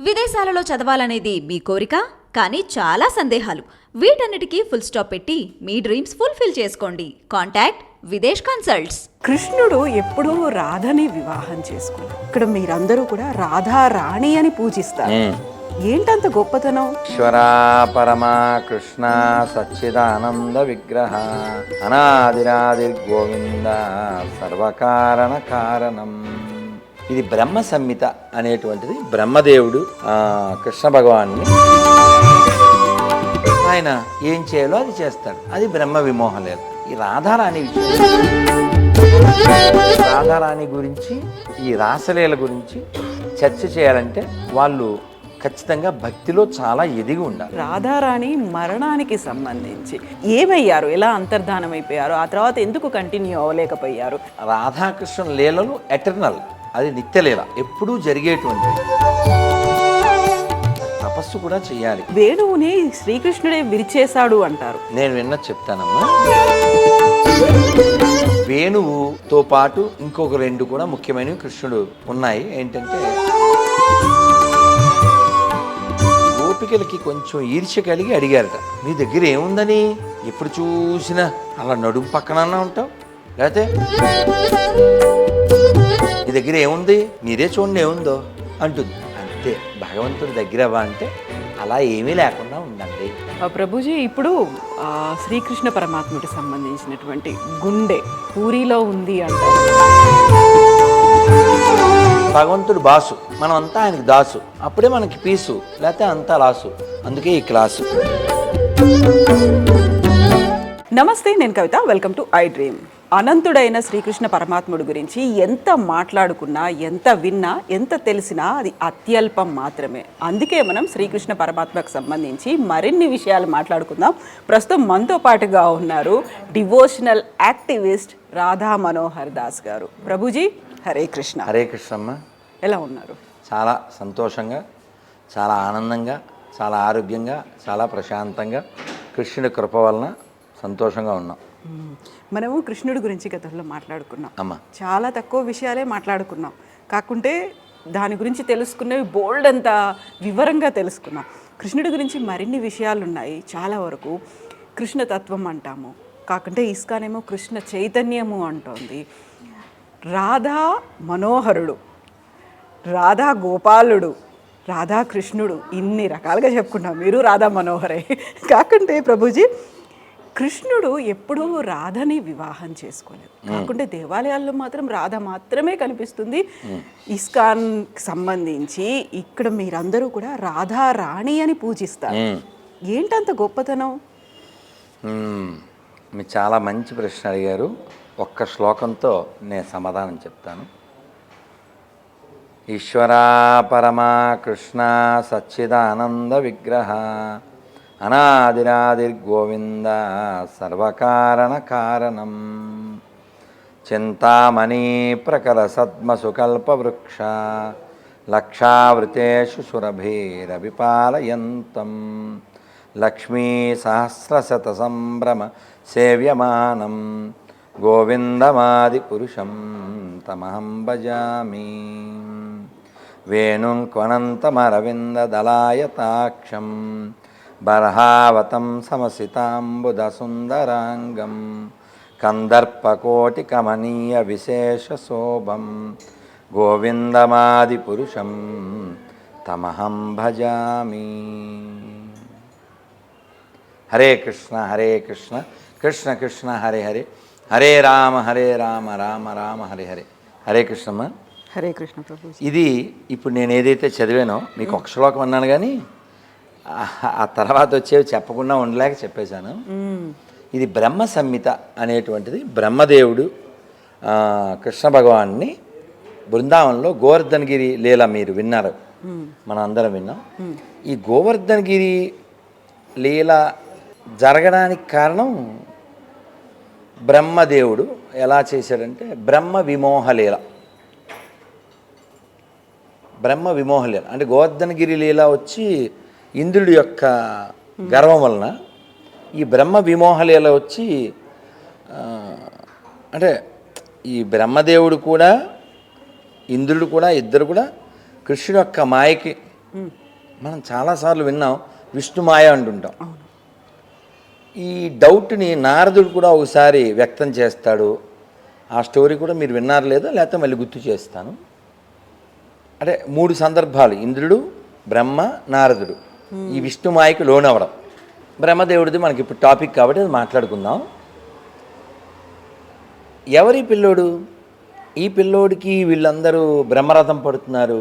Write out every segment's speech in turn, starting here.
విదేశాలలో చదవాలనేది మీ కోరిక, కానీ చాలా సందేహాలు. వీటన్నిటికీ ఫుల్ స్టాప్ పెట్టి మీ డ్రీమ్స్ ఫుల్ఫిల్ చేసుకోండి. Contact Videsh consults. కృష్ణుడు ఎప్పుడూ రాధని వివాహం చేసుకున్నారు. ఇక్కడ మీరందరూ కూడా రాధా రాణి అని పూజిస్తారు. ఏంటంత గొప్పతనం? ఈశ్వరా పరమా కృష్ణ సచ్చిదానంద విగ్రహ అనాదిరాదిర్గోవింద సర్వకారణ కారణం. ఇది బ్రహ్మ సంహిత అనేటువంటిది. బ్రహ్మదేవుడు కృష్ణ భగవాన్ని ఆయన ఏం చేయాలో అది చేస్తాడు. అది బ్రహ్మ విమోహలేదు. ఈ రాధారాణి విషయం, రాధారాణి గురించి, ఈ రాసలీల గురించి చర్చ చేయాలంటే వాళ్ళు ఖచ్చితంగా భక్తిలో చాలా ఎదిగి ఉండాలి. రాధారాణి మరణానికి సంబంధించి ఏమయ్యారు, ఎలా అంతర్ధానం అయిపోయారు, ఆ తర్వాత ఎందుకు కంటిన్యూ అవ్వలేకపోయారు? రాధాకృష్ణ లీలలు ఎటర్నల్, అది నిత్యలీల, ఎప్పుడూ జరిగేటువంటి. తపస్సు కూడా చేయాలి. వేణువుని శ్రీకృష్ణుడే విరిచేశాడు అంటారు. నేను విన్నది చెప్తానమ్మా. వేణువుతో పాటు ఇంకొక రెండు కూడా ముఖ్యమైనవి కృష్ణుడు ఉన్నాయి. ఏంటంటే గోపికలకి కొంచెం ఈర్ష్య కలిగి అడిగారట, మీ దగ్గర ఏముందని, ఎప్పుడు చూసినా అలా నడుము పక్కన ఉంటావు, లేకపోతే మీ దగ్గర ఏముంది, మీరే చూడండి ఏముందో అంటుంది. అంతే, భగవంతుడి దగ్గర అంటే అలా ఏమీ లేకుండా ఉండండి. ప్రభుజీ, ఇప్పుడు శ్రీకృష్ణ పరమాత్ముడికి సంబంధించినటువంటి గుండె పూరిలో ఉంది అంటారు. భగవంతుడు బాసు, మనం అంతా ఆయనకి దాసు. అప్పుడే మనకి పీసు, లేకపోతే అంతా లాసు. అందుకే ఈ క్లాసు. నమస్తే, నేను Kavitha. Welcome to I dream. అనంతుడైన శ్రీకృష్ణ పరమాత్ముడి గురించి ఎంత మాట్లాడుకున్నా, ఎంత విన్నా, ఎంత తెలిసినా అది అత్యల్పం మాత్రమే. అందుకే మనం శ్రీకృష్ణ పరమాత్మకు సంబంధించి మరిన్ని విషయాలు మాట్లాడుకుందాం. ప్రస్తుతం మనతో పాటుగా ఉన్నారు డివోషనల్ యాక్టివిస్ట్ రాధా మనోహర్ దాస్ గారు. ప్రభుజీ, హరే కృష్ణ. హరే కృష్ణమ్మ. ఎలా ఉన్నారు? చాలా సంతోషంగా, చాలా ఆనందంగా, చాలా ఆరోగ్యంగా, చాలా ప్రశాంతంగా, కృష్ణుడి కృప వలన సంతోషంగా ఉన్నాం. మనము కృష్ణుడి గురించి గతంలో మాట్లాడుకున్నాం. అమ్మ, చాలా తక్కువ విషయాలే మాట్లాడుకున్నాం. కాకుంటే దాని గురించి తెలుసుకునేవి బోల్డ్ అంత వివరంగా తెలుసుకున్నాం. కృష్ణుడి గురించి మరిన్ని విషయాలు ఉన్నాయి. చాలా వరకు కృష్ణతత్వం అంటాము, కాకుంటే ఇస్కానేమో కృష్ణ చైతన్యము అంటోంది. రాధా మనోహరుడు, రాధా గోపాలుడు, రాధాకృష్ణుడు, ఇన్ని రకాలుగా చెప్పుకున్నాం. మీరు రాధా మనోహరే. కాకుంటే ప్రభుజీ, కృష్ణుడు ఎప్పుడూ రాధని వివాహం చేసుకోలేదు. కాకుంటే దేవాలయాల్లో మాత్రం రాధ మాత్రమే కనిపిస్తుంది. ఇస్కాన్ సంబంధించి ఇక్కడ మీరందరూ కూడా రాధా రాణి అని పూజిస్తారు. ఏంటంత గొప్పతనం? మీరు చాలా మంచి ప్రశ్న అడిగారు. ఒక్క శ్లోకంతో నేను సమాధానం చెప్తాను. ఈశ్వరా పరమా కృష్ణ సచ్చిదానంద విగ్రహ అనాదిరాదిర్గోవింద సర్వకారణ కారణం. చింతామణి ప్రకర సద్మసుకల్పవృక్ష లక్షావృతేషు సురభిరవిపాలయంతం లక్ష్మీ సహస్రశత సంభ్రమ సేవ్యమానం గోవిందమాది పురుషం తమహం భజామి. వేణుం క్వనంతమరవిందదలాయతాక్షం బర్హావతం సమసితాంబుదసుందరాంగం కందర్పకోటికమనీయ విశేషశోభం గోవిందమాది పురుషం తమహం భజామి. హరే కృష్ణ హరే కృష్ణ కృష్ణ కృష్ణ హరే హరే, హరే రామ రామ రామ హరే హరే. హరే కృష్ణమ్మ. హరే కృష్ణ ప్రభు. ఇది ఇప్పుడు నేను ఏదైతే చదివానో మీకు ఒక శ్లోకం అన్నాను, కానీ ఆ తర్వాత వచ్చేవి చెప్పకుండా ఉండలేక చెప్పేశాను. ఇది బ్రహ్మ సంహిత అనేటువంటిది. బ్రహ్మదేవుడు కృష్ణ భగవాన్ని బృందావనంలో గోవర్ధనగిరి లీల మీరు విన్నారు, మనం అందరం విన్నాం. ఈ గోవర్ధనగిరి లీల జరగడానికి కారణం బ్రహ్మదేవుడు ఎలా చేశాడంటే బ్రహ్మ విమోహలీల. బ్రహ్మ విమోహలీల అంటే గోవర్ధనగిరి లీల వచ్చి ఇంద్రుడి యొక్క గర్వం వలన, ఈ బ్రహ్మ విమోహలీల వచ్చి అంటే ఈ బ్రహ్మదేవుడు కూడా ఇంద్రుడు కూడా ఇద్దరు కూడా కృష్ణుడి యొక్క మాయకి మనం చాలాసార్లు విన్నాం విష్ణుమాయ అంటుంటాం. ఈ డౌట్ని నారదుడు కూడా ఒకసారి వ్యక్తం చేస్తాడు. ఆ స్టోరీ కూడా మీరు విన్నారు లేదా, లేకపోతే మళ్ళీ గుర్తు చేస్తాను. అంటే 3 సందర్భాలు: ఇంద్రుడు, బ్రహ్మ, నారదుడు ఈ విష్ణుమాయకి లోనవడం. బ్రహ్మదేవుడిది మనకి ఇప్పుడు టాపిక్ కాబట్టి అది మాట్లాడుకుందాం. ఎవరి పిల్లోడు? ఈ పిల్లోడికి వీళ్ళందరూ బ్రహ్మరథం పడుతున్నారు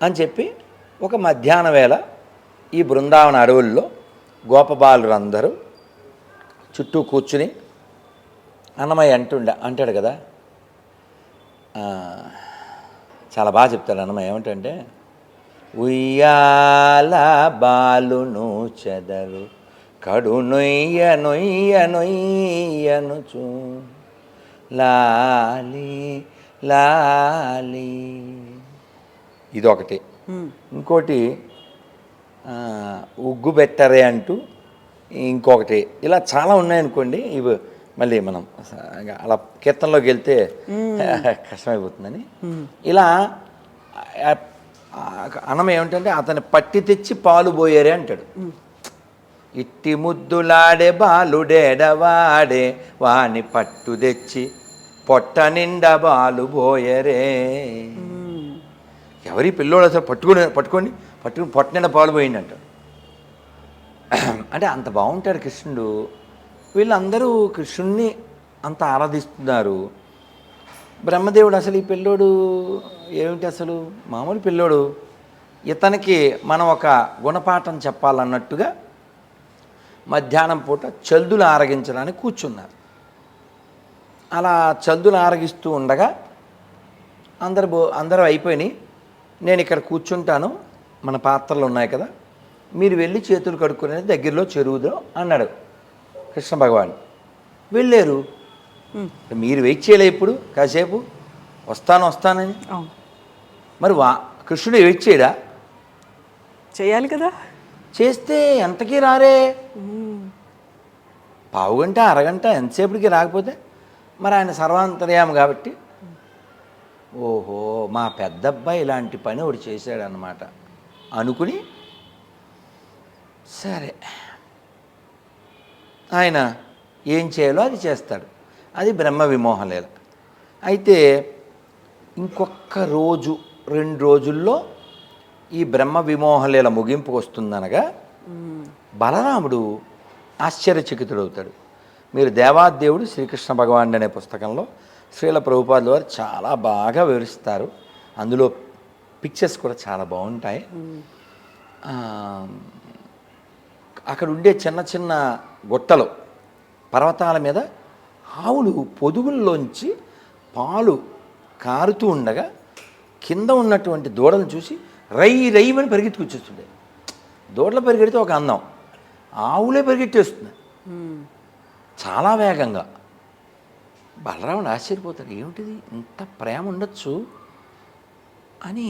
అని చెప్పి ఒక మధ్యాహ్న వేళ ఈ బృందావన అడవుల్లో గోపబాలురు అందరూ చుట్టూ కూర్చుని అన్నమయ్య అంటాడు కదా, చాలా బాగా చెప్తాడు అన్నమయ్య. ఏమంటే, ఉయ్యాల బాలును చెదరు కడు నొయ్య నొయ్య నొయ్యనుచు లాలి లాలి. ఇదొకటి. ఇంకోటి ఉగ్గు బెట్టరే అంటూ ఇంకొకటి. ఇలా చాలా ఉన్నాయనుకోండి. ఇవి మళ్ళీ మనం అలా కీర్తనలోకి వెళ్తే కష్టమైపోతుందని ఇలా అన్నం ఏమిటంటే, అతని పట్టి తెచ్చి పాలు పోయారే అంటాడు. ఇట్టి ముద్దులాడే బాలుడేడవాడే వాని పట్టు తెచ్చి పొట్ట నిండా బాలు పోయరే. ఎవరి పిల్లోడు అసలు పట్టుకొని పొట్ట నిండా పాలు పోయింది అంటాడు. అంటే అంత బాగుంటాడు కృష్ణుడు. వీళ్ళందరూ కృష్ణుణ్ణి అంత ఆరాధిస్తున్నారు. బ్రహ్మదేవుడు అసలు ఈ పిల్లోడు ఏమిటి, అసలు మామూలు పిల్లోడు, ఇతనికి మనం ఒక గుణపాఠం చెప్పాలన్నట్టుగా మధ్యాహ్నం పూట చల్దులు ఆరగించడానికి కూర్చున్నారు. అలా చల్దులు ఆరగిస్తూ ఉండగా అందరూ అయిపోయినాయి, నేను ఇక్కడ కూర్చుంటాను, మన పాత్రలు ఉన్నాయి కదా, మీరు వెళ్ళి చేతులు కడుక్కునేది దగ్గరలో చెరువుదో అన్నాడు కృష్ణ భగవాన్. వెళ్ళారు. మీరు వెయిట్ చేయలే ఇప్పుడు కాసేపు వస్తానని. మరి కృష్ణుడు వెయిట్ చేయడా? చేయాలి కదా. చేస్తే ఎంతకీ రారే, పావుగంట అరగంట ఎంతసేపటికి రాకపోతే మరి ఆయన సర్వాంతర్యామి కాబట్టి, ఓహో మా పెద్దబ్బాయి ఇలాంటి పని ఒకటి చేశాడనమాట అనుకుని, సరే ఆయన ఏం చేయాలో అది చేస్తాడు. అది బ్రహ్మ విమోహలీల. అయితే ఇంకొక రోజు 2 రోజుల్లో ఈ బ్రహ్మ విమోహలీల ముగింపుకు వస్తుందనగా బలరాముడు ఆశ్చర్యచకితుడవుతాడు. మీరు దేవాదేవుడు శ్రీకృష్ణ భగవానుడు అనే పుస్తకంలో శ్రీల ప్రభుపాదుల వారు చాలా బాగా వివరిస్తారు. అందులో పిక్చర్స్ కూడా చాలా బాగుంటాయి. అక్కడ ఉండే చిన్న చిన్న గుట్టలు, పర్వతాల మీద ఆవులు పొదుగుల్లోంచి పాలు కారుతూ ఉండగా కింద ఉన్నటువంటి దూడలను చూసి రైవని పరిగెత్తుకొచ్చేస్తుండే. దూడలు పరిగెడితే ఒక అందం, ఆవులే పరిగెట్టేస్తున్నాయి చాలా వేగంగా. బలరాముడు ఆశ్చర్యపోతాడు, ఏమిటిది ఇంత ప్రేమ ఉండొచ్చు అని.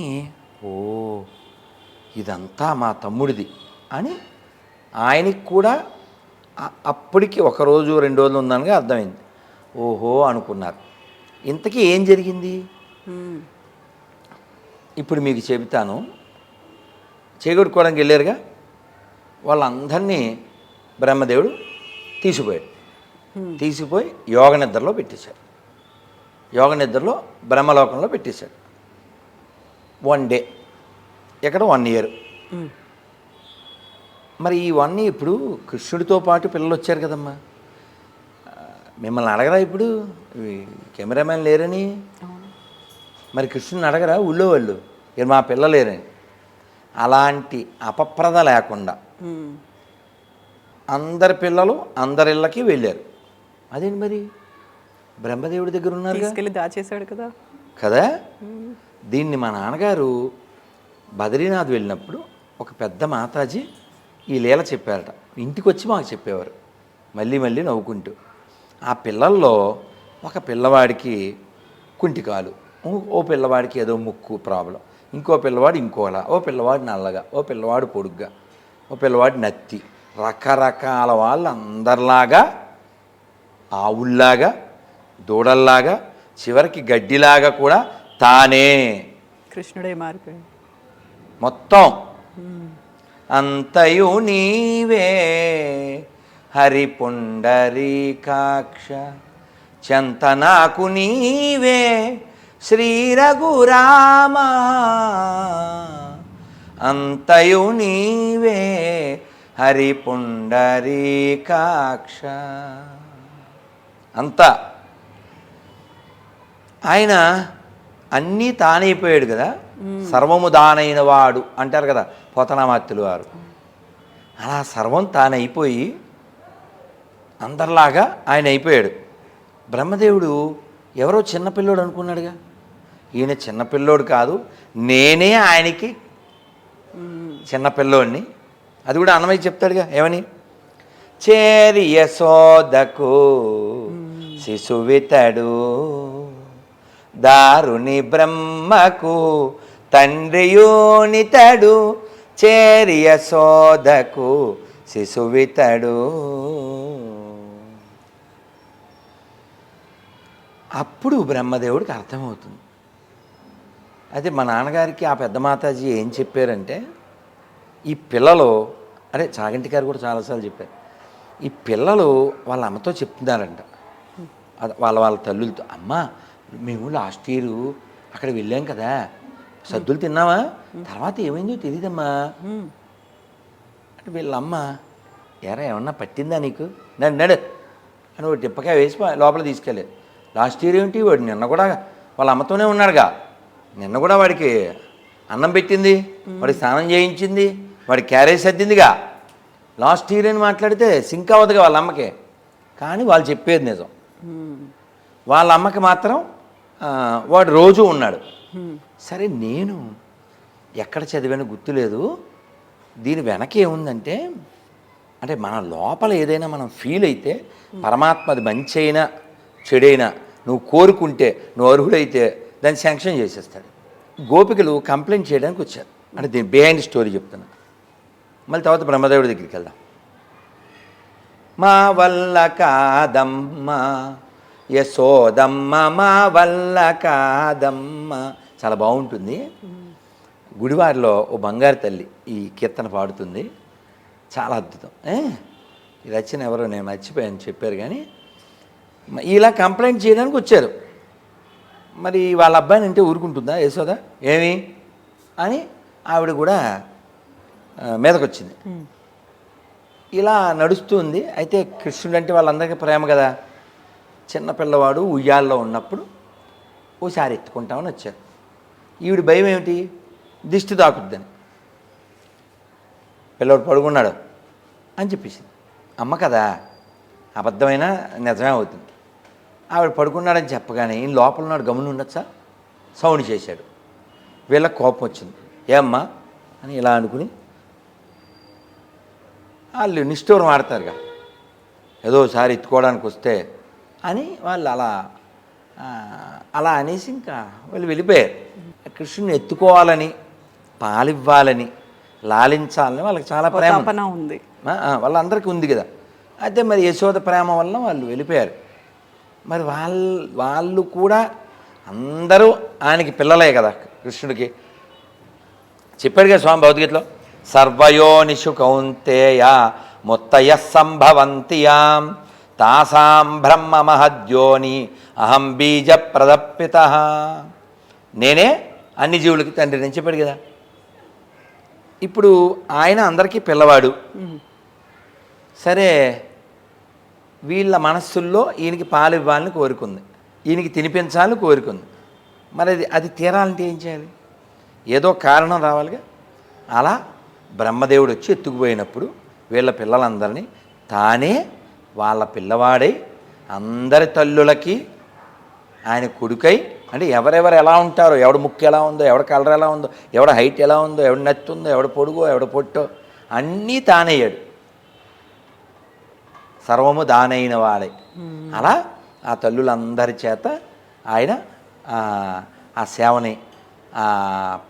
ఓ ఇదంతా మా తమ్ముడిది అని ఆయనకి కూడా అప్పటికి 1 రోజు 2 రోజులు ఉందనగా అర్థమైంది. ఓహో అనుకున్నారు. ఇంతకీ ఏం జరిగింది ఇప్పుడు మీకు చెబుతాను. చేగొట్టుకోవడానికి వెళ్ళారుగా, వాళ్ళందరినీ బ్రహ్మదేవుడు తీసుకుపోయి యోగ నిద్రలో పెట్టేశాడు. యోగ నిద్రలో బ్రహ్మలోకంలో పెట్టేశాడు. 1 డే, ఇక్కడ 1 year. మరి ఈ 1 year ఇప్పుడు కృష్ణుడితో పాటు పిల్లలు వచ్చారు కదమ్మా, మిమ్మల్ని అడగరా ఇప్పుడు కెమెరామెన్ లేరని? మరి కృష్ణుని అడగరా ఊళ్ళో వాళ్ళు మా పిల్లలేరని? అలాంటి అపప్రద లేకుండా అందరి పిల్లలు అందరిళ్ళకి వెళ్ళారు. అదేంటి మరి బ్రహ్మదేవుడి దగ్గర ఉన్నారు, తీసుకెళ్ళి దాచేశాడు కదా కదా. దీన్ని మా నాన్నగారు బద్రీనాథ్ వెళ్ళినప్పుడు ఒక పెద్ద మాతాజీ ఈ లీల చెప్పారట. ఇంటికి వచ్చి మాకు చెప్పేవారు మళ్ళీ నవ్వుకుంటూ. ఆ పిల్లల్లో ఒక పిల్లవాడికి కుంటికాలు, ఓ పిల్లవాడికి ఏదో ముక్కు ప్రాబ్లం, ఇంకో పిల్లవాడు ఇంకోలా, ఓ పిల్లవాడు నల్లగా, ఓ పిల్లవాడు పొడుగ్గా, ఓ పిల్లవాడు నత్తి, రకరకాల వాళ్ళు అందరిలాగా, ఆవుల్లాగా, దూడల్లాగా, చివరికి గడ్డిలాగా కూడా తానే కృష్ణుడే మారిపోయాడు మొత్తం. అంతయు నీవే హరి పుండరీకాక్ష, చెంత నాకు నీవే శ్రీ రఘురామ, అంతయు నీవే హరి పుండరీకాక్ష. అంతా ఆయన అన్నీ తానైపోయాడు కదా, సర్వము దానైన వాడు అంటారు కదా పోతనామాత్యులు వారు. అలా సర్వం తానైపోయి అందరిలాగా ఆయన అయిపోయాడు. బ్రహ్మదేవుడు ఎవరో చిన్నపిల్లోడు అనుకున్నాడుగా, ఈయన చిన్నపిల్లోడు కాదు, నేనే ఆయనకి చిన్నపిల్లోడిని. అది కూడా అన్నమయ్య చెప్తాడుగా, ఏమని? చేరి యశోదకు శిశువితడు, దారుని బ్రహ్మకు తండ్రియోనితడు, చేరి యశోదకు శిశువితడు. అప్పుడు బ్రహ్మదేవుడికి అర్థమవుతుంది. అయితే మా నాన్నగారికి ఆ పెద్ద మాతాజీ ఏం చెప్పారంటే, ఈ పిల్లలు, అరే చాగంటి గారు కూడా చాలాసార్లు చెప్పారు, ఈ పిల్లలు వాళ్ళ అమ్మతో చెప్తున్నారంట, వాళ్ళ తల్లులతో, అమ్మ మేము లాస్ట్ ఇయర్ అక్కడ వెళ్ళాం కదా, సద్దులు తిన్నావా, తర్వాత ఏమైందో తెలియదమ్మా అంటే వీళ్ళమ్మ, ఎరా ఏమన్నా పట్టిందా నీకు, నడు నడు అని ఒక టిప్పకాయ వేసి లోపల తీసుకెళ్ళేది. లాస్ట్ ఇయర్ ఏమిటి, వాడు నిన్న కూడా వాళ్ళ అమ్మతోనే ఉన్నాడుగా, నిన్న కూడా వాడికి అన్నం పెట్టింది, వాడికి స్నానం చేయించింది, వాడికి క్యారేజ్ సర్దిందిగా. లాస్ట్ ఇయర్ అని మాట్లాడితే సింక్ అవ్వదుగా వాళ్ళ అమ్మకి. కానీ వాళ్ళు చెప్పేది నిజం. వాళ్ళ అమ్మకి మాత్రం వాడు రోజు ఉన్నాడు. సరే నేను ఎక్కడ చదివానో గుర్తులేదు, దీని వెనక ఏముందంటే, అంటే మన లోపల ఏదైనా మనం ఫీల్ అయితే పరమాత్మ అది మంచి అయినా చెడైనా నువ్వు కోరుకుంటే, నువ్వు అర్హుడైతే దాన్ని శాంక్షన్ చేసేస్తాడు. గోపికలు కంప్లైంట్ చేయడానికి వచ్చారు, అంటే దీని బిహైండ్ స్టోరీ చెప్తున్నా. మళ్ళీ తర్వాత బ్రహ్మదేవుడి దగ్గరికి వెళ్దాం. మా వల్ల కాదమ్మ యశోదమ్మ, మా వల్ల కాదమ్మ, చాలా బాగుంటుంది. గుడివారిలో ఓ బంగారు తల్లి ఈ కీర్తన పాడుతుంది, చాలా అద్భుతం. ఈ రచన ఎవరో నేను మర్చిపోయాను చెప్పారు, కానీ ఇలా కంప్లైంట్ చేయడానికి వచ్చారు. మరి వాళ్ళ అబ్బాయిని అంటే ఊరుకుంటుందా యశోద, ఏమి అని ఆవిడ కూడా మీదకి వచ్చింది. ఇలా నడుస్తుంది. అయితే కృష్ణుడు అంటే వాళ్ళందరికీ ప్రేమ కదా, చిన్న పిల్లవాడు ఉయ్యాల్లో ఉన్నప్పుడు ఓసారి ఎత్తుకుంటామని వచ్చారు. ఈవిడ భయం ఏమిటి, దిష్టి తాకుద్దని. పిల్లవాడు పడుకున్నాడు అని చెప్పేసింది. అమ్మ కదా, అబద్ధమైన నిజమే అవుతుంది. ఆవిడ పడుకున్నాడని చెప్పగానే ఈయన లోపల ఉన్నాడు, గమని ఉండొచ్చా, సౌండ్ చేశాడు. వీళ్ళకి కోపం వచ్చింది, ఏమ్మా అని ఇలా అనుకుని వాళ్ళు నిష్ఠూరం ఆడతారుగా, ఏదోసారి ఎత్తుకోవడానికి వస్తే అని వాళ్ళు అలా అనేసి ఇంకా వాళ్ళు వెళ్ళిపోయారు. కృష్ణుని ఎత్తుకోవాలని, పాలివ్వాలని, లాలించాలని వాళ్ళకి చాలా ప్రేమ ఉంది, వాళ్ళందరికీ ఉంది కదా. అయితే మరి యశోద ప్రేమ వల్ల వాళ్ళు వెళ్ళిపోయారు. మరి వాళ్ళు కూడా అందరూ ఆయనకి పిల్లలే కదా, కృష్ణుడికి చెప్పాడుగా స్వామి భగవద్గీతలో, సర్వయోనిషు కౌంతేయ ముత్తయ సంభవంతియాం తాసాం బ్రహ్మ మహద్యోని అహం బీజ ప్రదప్పిత. నేనే అన్ని జీవులకి తండ్రి అని చెప్పాడు కదా. ఇప్పుడు ఆయన అందరికీ పిల్లవాడు. సరే, వీళ్ళ మనస్సుల్లో ఈయనకి పాలు ఇవ్వాలని కోరుకుంది, ఈయనకి తినిపించాలని కోరుకుంది. మరి అది తీరాలంటే ఏం చేయాలి, ఏదో కారణం రావాలిగా. అలా బ్రహ్మదేవుడు వచ్చి ఎత్తుకుపోయినప్పుడు వీళ్ళ పిల్లలందరినీ తానే వాళ్ళ పిల్లవాడై అందరి తల్లులకి ఆయన కొడుకై, అంటే ఎవరెవరు ఎలా ఉంటారో, ఎవడ ముక్కు ఎలా ఉందో, ఎవడ కలర్ ఎలా ఉందో, ఎవడ హైట్ ఎలా ఉందో, ఎవడ నెత్తి ఉందో, ఎవడ పొడుగో, ఎవడ పొట్టో అన్నీ తానయ్యాడు. సర్వము దానైన వాడే. అలా ఆ తల్లులందరి చేత ఆయన ఆ సేవని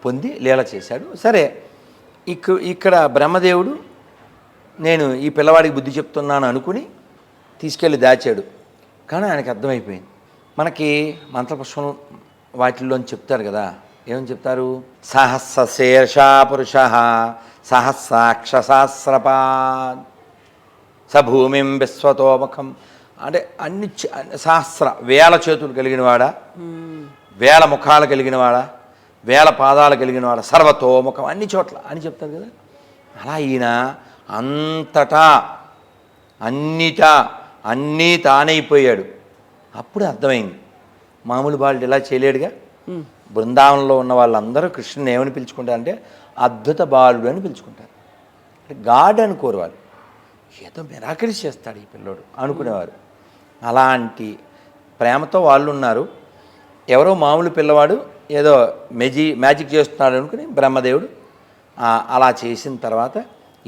పొంది లీల చేశాడు. సరే, ఇక్కడ బ్రహ్మదేవుడు నేను ఈ పిల్లవాడికి బుద్ధి చెప్తున్నాను అనుకుని తీసుకెళ్ళి దాచాడు. కానీ ఆయనకి అర్థమైపోయింది. మనకి మంత్రపుష్పం వాటిల్లోని చెప్తారు కదా, ఏమని చెప్తారు, సహస్ర శీర్ష పురుష సహస్రాక్షసహస్రపాద్ సభూమిం విశ్వతోముఖం అంటే సహస్ర వేల చేతులు కలిగినవాడా, వేల ముఖాలు కలిగినవాడా, వేల పాదాలు కలిగినవాడా, సర్వతోముఖం అన్ని చోట్ల అని చెప్తారు కదా. అలా ఈయన అంతటా అన్నీ తానైపోయాడు. అప్పుడు అర్థమైంది, మామూలు వాళ్ళు ఇలా చేయలేడుగా. బృందావనంలో ఉన్న వాళ్ళందరూ కృష్ణుని ఏమని పిలుచుకుంటారంటే అద్భుత బాలుడు అని పిలుచుకుంటారు. అంటే గాడ్ అనుకోరు వాళ్ళు, ఏదో మిరాకిల్స్ చేస్తాడు ఈ పిల్లోడు అనుకునేవారు. అలాంటి ప్రేమతో వాళ్ళు ఉన్నారు. ఎవరో మామూలు పిల్లవాడు ఏదో మ్యాజిక్ చేస్తున్నాడు అనుకుని బ్రహ్మదేవుడు అలా చేసిన తర్వాత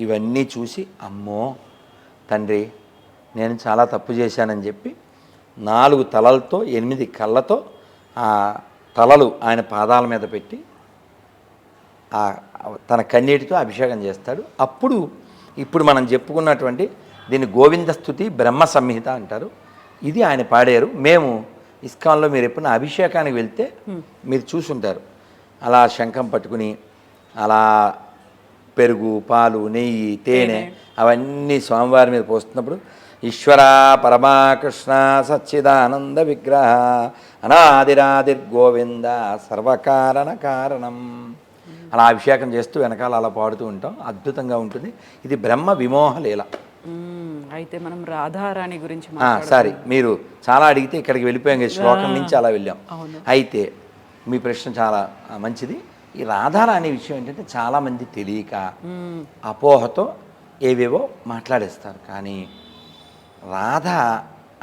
ఇవన్నీ చూసి, అమ్మో తండ్రి నేను చాలా తప్పు చేశానని చెప్పి 4 తలలతో 8 కళ్ళతో ఆ తలలు ఆయన పాదాల మీద పెట్టి తన కన్నీటితో అభిషేకం చేస్తాడు. అప్పుడు ఇప్పుడు మనం చెప్పుకున్నటువంటి దీన్ని గోవిందస్తుతి బ్రహ్మ సంహిత అంటారు. ఇది ఆయన పాడారు. మేము ఇస్కాన్లో మీరు ఎప్పుడైనా అభిషేకానికి వెళ్తే మీరు చూసుంటారు, అలా శంఖం పట్టుకుని అలా పెరుగు, పాలు, నెయ్యి, తేనె అవన్నీ స్వామివారి మీద పోస్తున్నప్పుడు ఈశ్వర పరమాకృష్ణ సచ్చిదానంద విగ్రహ అనాదిరాదిర్గోవింద సర్వకారణ కారణం అలా అభిషేకం చేస్తూ వెనకాల అలా పాడుతూ ఉంటాం. అద్భుతంగా ఉంటుంది. ఇది బ్రహ్మ విమోహలీల. అయితే మనం రాధారాణి గురించి సారీ, మీరు చాలా అడిగితే ఇక్కడికి వెళ్ళిపోయాం, శ్లోకం నుంచి అలా వెళ్ళాం. అయితే మీ ప్రశ్న చాలా మంచిది. ఈ రాధారాణి విషయం ఏంటంటే చాలామంది తెలియక అపోహతో ఏవేవో మాట్లాడేస్తారు. కానీ రాధ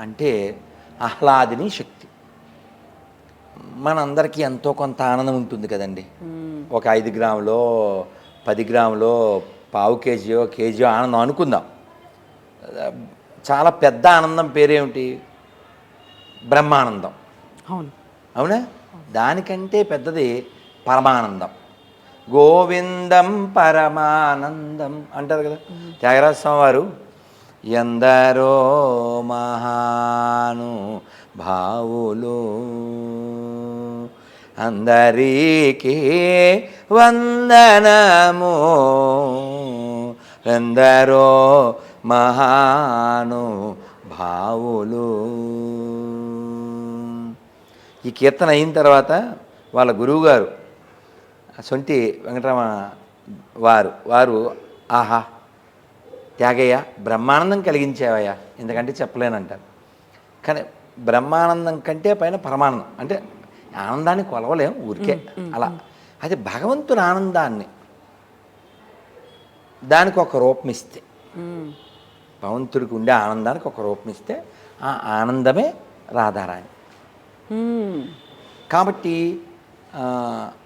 అంటే ఆహ్లాదిని శక్తి. మనందరికీ ఎంతో కొంత ఆనందం ఉంటుంది కదండి. ఒక 5 గ్రాములో 10 గ్రాములో పావు కేజీయో ఆనందం అనుకుందాం. చాలా పెద్ద ఆనందం పేరేమిటి? బ్రహ్మానందం. అవునా? దానికంటే పెద్దది పరమానందం. గోవిందం పరమానందం అంటారు కదా త్యాగరాజ స్వామి వారు. ఎందరో మహాను భావులు అందరికీ వందనము, ఎందరో మహాను భావులు. ఈ కీర్తన అయిన తర్వాత వాళ్ళ గురువుగారు సొంటి వెంకటరామ వారు ఆహా త్యాగయ్య బ్రహ్మానందం కలిగించేవయ్యా, ఎందుకంటే చెప్పలేనంటారు. కానీ బ్రహ్మానందం కంటే పైన పరమానందం అంటే ఆనందాన్ని కొలవలేం ఊరికే అలా. అది భగవంతుని ఆనందాన్ని దానికి ఒక రూపం ఇస్తే, భగవంతుడికి ఉండే ఆనందానికి ఒక రూపం ఇస్తే ఆ ఆనందమే రాధారాణి. కాబట్టి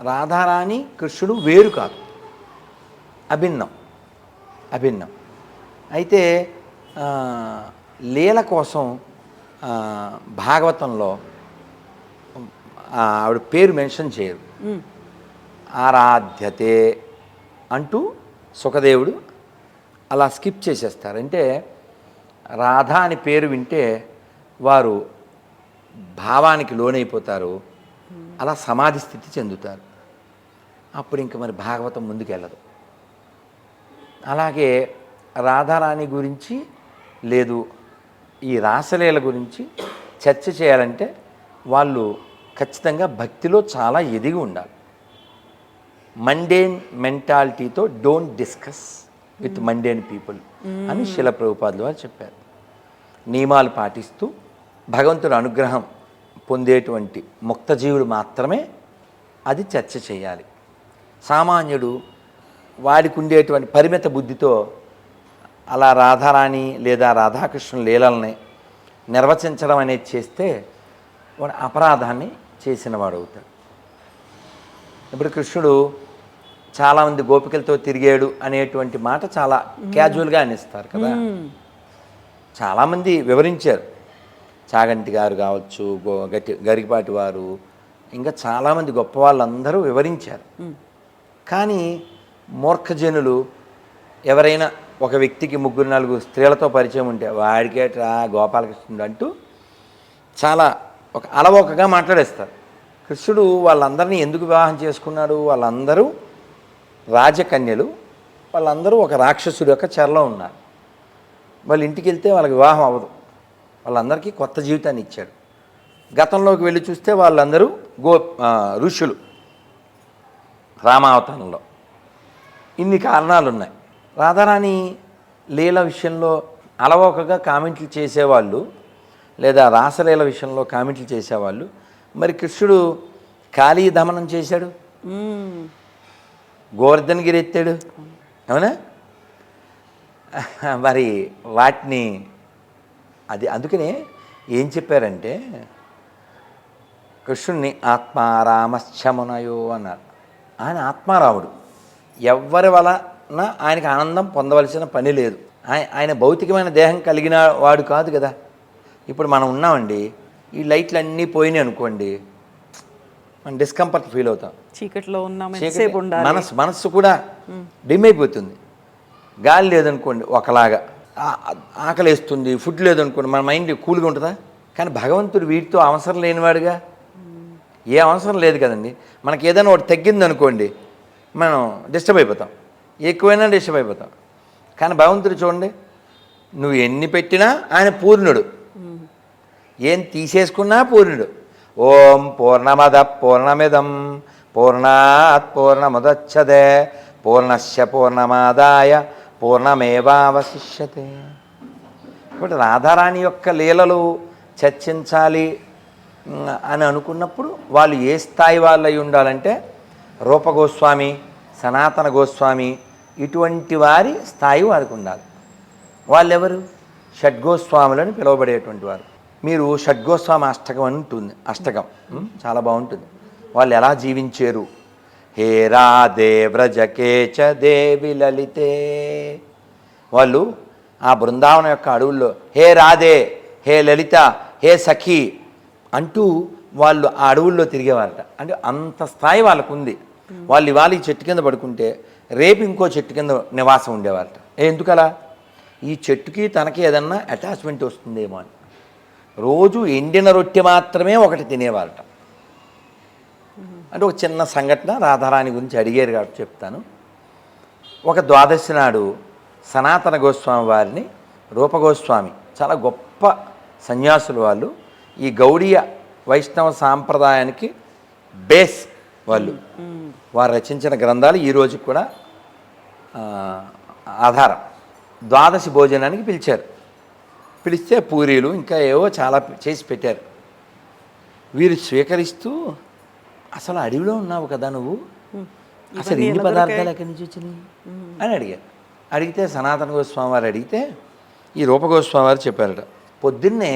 రాధారాణి కృష్ణుడు వేరు కాదు, అభిన్నం. అయితే లీల కోసం భాగవతంలో ఆవిడ పేరు మెన్షన్ చేయరు. ఆరాధ్యతే అంటూ సుఖదేవుడు అలా స్కిప్ చేసేస్తారు. అంటే రాధా అని పేరు వింటే వారు భావానికి లోనైపోతారు, అలా సమాధి స్థితి చెందుతారు. అప్పుడు ఇంక మరి భాగవతం ముందుకెళ్ళదు. అలాగే రాధారాణి గురించి లేదు ఈ రాసలీల గురించి చర్చ చేయాలంటే వాళ్ళు ఖచ్చితంగా భక్తిలో చాలా ఎదిగి ఉండాలి. మండేన్ మెంటాలిటీతో don't discuss with mundane people అని శిల ప్రభుపాదులు వారు చెప్పారు. నియమాలు పాటిస్తూ భగవంతుడి అనుగ్రహం పొందేటువంటి ముక్తజీవుడు మాత్రమే అది చర్చ చేయాలి. సామాన్యుడు వాడికి ఉండేటువంటి పరిమిత బుద్ధితో అలా రాధారాణి లేదా రాధాకృష్ణుల లీలల్ని నిర్వచించడం అనేది చేస్తే వాడు అపరాధాన్ని చేసిన వాడు అవుతాడు. ఇప్పుడు కృష్ణుడు చాలామంది గోపికలతో తిరిగాడు అనేటువంటి మాట చాలా క్యాజువల్గా అనిస్తారు కదా. చాలామంది వివరించారు, చాగంటి గారు కావచ్చు, గరికపాటి వారు, ఇంకా చాలామంది గొప్ప వాళ్ళందరూ వివరించారు. కానీ మూర్ఖజనులు ఎవరైనా ఒక వ్యక్తికి 3-4 స్త్రీలతో పరిచయం ఉంటే వాడికేట్రా గోపాలకృష్ణుడు అంటూ చాలా ఒక అలవోకగా మాట్లాడేస్తారు. కృష్ణుడు వాళ్ళందరినీ ఎందుకు వివాహం చేసుకున్నాడు? వాళ్ళందరూ రాజకన్యలు, వాళ్ళందరూ ఒక రాక్షసుడి యొక్క చెరలో ఉన్నారు. వాళ్ళ ఇంటికి వెళ్తే వాళ్ళకి వివాహం అవ్వదు. వాళ్ళందరికీ కొత్త జీవితాన్ని ఇచ్చాడు. గతంలోకి వెళ్ళి చూస్తే వాళ్ళందరూ ఋషులు రామావతారంలో. ఇన్ని కారణాలు ఉన్నాయి. రాధారాణి లీల విషయంలో అలవోకగా కామెంట్లు చేసేవాళ్ళు, లేదా రాసలీల విషయంలో కామెంట్లు చేసేవాళ్ళు. మరి కృష్ణుడు కాళీ దమనం చేశాడు, గోవర్ధనగిరి ఎత్తాడు, అవునా? మరి వాటిని అందుకనే ఏం చెప్పారంటే కృష్ణుణ్ణి ఆత్మారామశ్చమునయో అన్నారు. ఆయన ఆత్మారాముడు. ఎవ్వరి వలన ఆయనకి ఆనందం పొందవలసిన పని లేదు. ఆయన భౌతికమైన దేహం కలిగిన వాడు కాదు కదా. ఇప్పుడు మనం ఉన్నామండి, ఈ లైట్లు అన్నీ పోయినాయి అనుకోండి, మనం డిస్కంఫర్ట్ ఫీల్ అవుతాం. చీకట్లో ఉన్నాం, మనస్సు కూడా డిమ్ అయిపోతుంది. గాలి లేదనుకోండి ఒకలాగా, ఆకలి వేస్తుంది, ఫుడ్ లేదనుకోండి మన మైండ్ కూల్గా ఉంటుందా? కానీ భగవంతుడు వీటితో అవసరం లేనివాడుగా. ఏ అవసరం లేదు కదండి. మనకి ఏదైనా ఒకటి తగ్గింది అనుకోండి మనం డిస్టర్బ్ అయిపోతాం, ఎక్కువైనా డిస్టర్బ్ అయిపోతాం. కానీ భగవంతుడు చూడండి, నువ్వు ఎన్ని పెట్టినా ఆయన పూర్ణుడు, ఏం తీసేసుకున్నా పూర్ణుడు. ఓం పూర్ణమద పూర్ణమిదం పూర్ణాత్ పూర్ణముదచ్ఛతే పూర్ణస్య పూర్ణమాదాయ పూర్ణమేవావశిష్యతే. కాబట్టి రాధారాణి యొక్క లీలలు చర్చించాలి అని అనుకున్నప్పుడు వాళ్ళు ఏ స్థాయి వాళ్ళు అయి ఉండాలంటే రూపగోస్వామి, సనాతన గోస్వామి, ఇటువంటి వారి స్థాయి వారికి ఉండాలి. వాళ్ళెవరు? షడ్గోస్వాములని పిలువబడేటువంటి వారు. మీరు షడ్గోస్వామి అష్టకం అని ఉంటుంది, అష్టకం చాలా బాగుంటుంది. వాళ్ళు ఎలా జీవించారు? హే రాధే వ్రజకే చ దేవి లలితే. వాళ్ళు ఆ బృందావనం యొక్క అడవుల్లో హే రాధే, హే లలిత, హే సఖి అంటూ వాళ్ళు ఆ అడవుల్లో తిరిగేవారట. అంటే అంత స్థాయి వాళ్ళకు ఉంది. వాళ్ళు ఇవాళ ఈ చెట్టు కింద పడుకుంటే రేపు ఇంకో చెట్టు కింద నివాసం ఉండేవారట. ఎందుకలా? ఈ చెట్టుకి తనకి ఏదన్నా అటాచ్మెంట్ వస్తుందేమో అని రోజు ఎండిన రొట్టె మాత్రమే ఒకటి తినేవారట. అంటే ఒక చిన్న సంఘటన రాధారాణి గురించి అడిగారు కాబట్టి చెప్తాను. ఒక ద్వాదశి నాడు సనాతన గోస్వామి వారిని రూపగోస్వామి, చాలా గొప్ప సన్యాసులు వాళ్ళు, ఈ గౌడీయ వైష్ణవ సాంప్రదాయానికి బేస్ వాళ్ళు. వారు రచించిన గ్రంథాలు ఈ రోజుకి కూడా ఆధారం. ద్వాదశి భోజనానికి పిలిచారు. పిలిస్తే పూరీలు ఇంకా ఏవో చాలా చేసి పెట్టారు. వీరు స్వీకరిస్తూ, అసలు అడవిలో ఉన్నావు కదా నువ్వు, అసలు ఇన్ని పదార్థాలు ఎక్కడి నుంచి వచ్చినాయి అని అడిగారు. అడిగితే సనాతన గోస్వామి వారు అడిగితే ఈ రూపగోస్వామి వారు చెప్పారట, పొద్దున్నే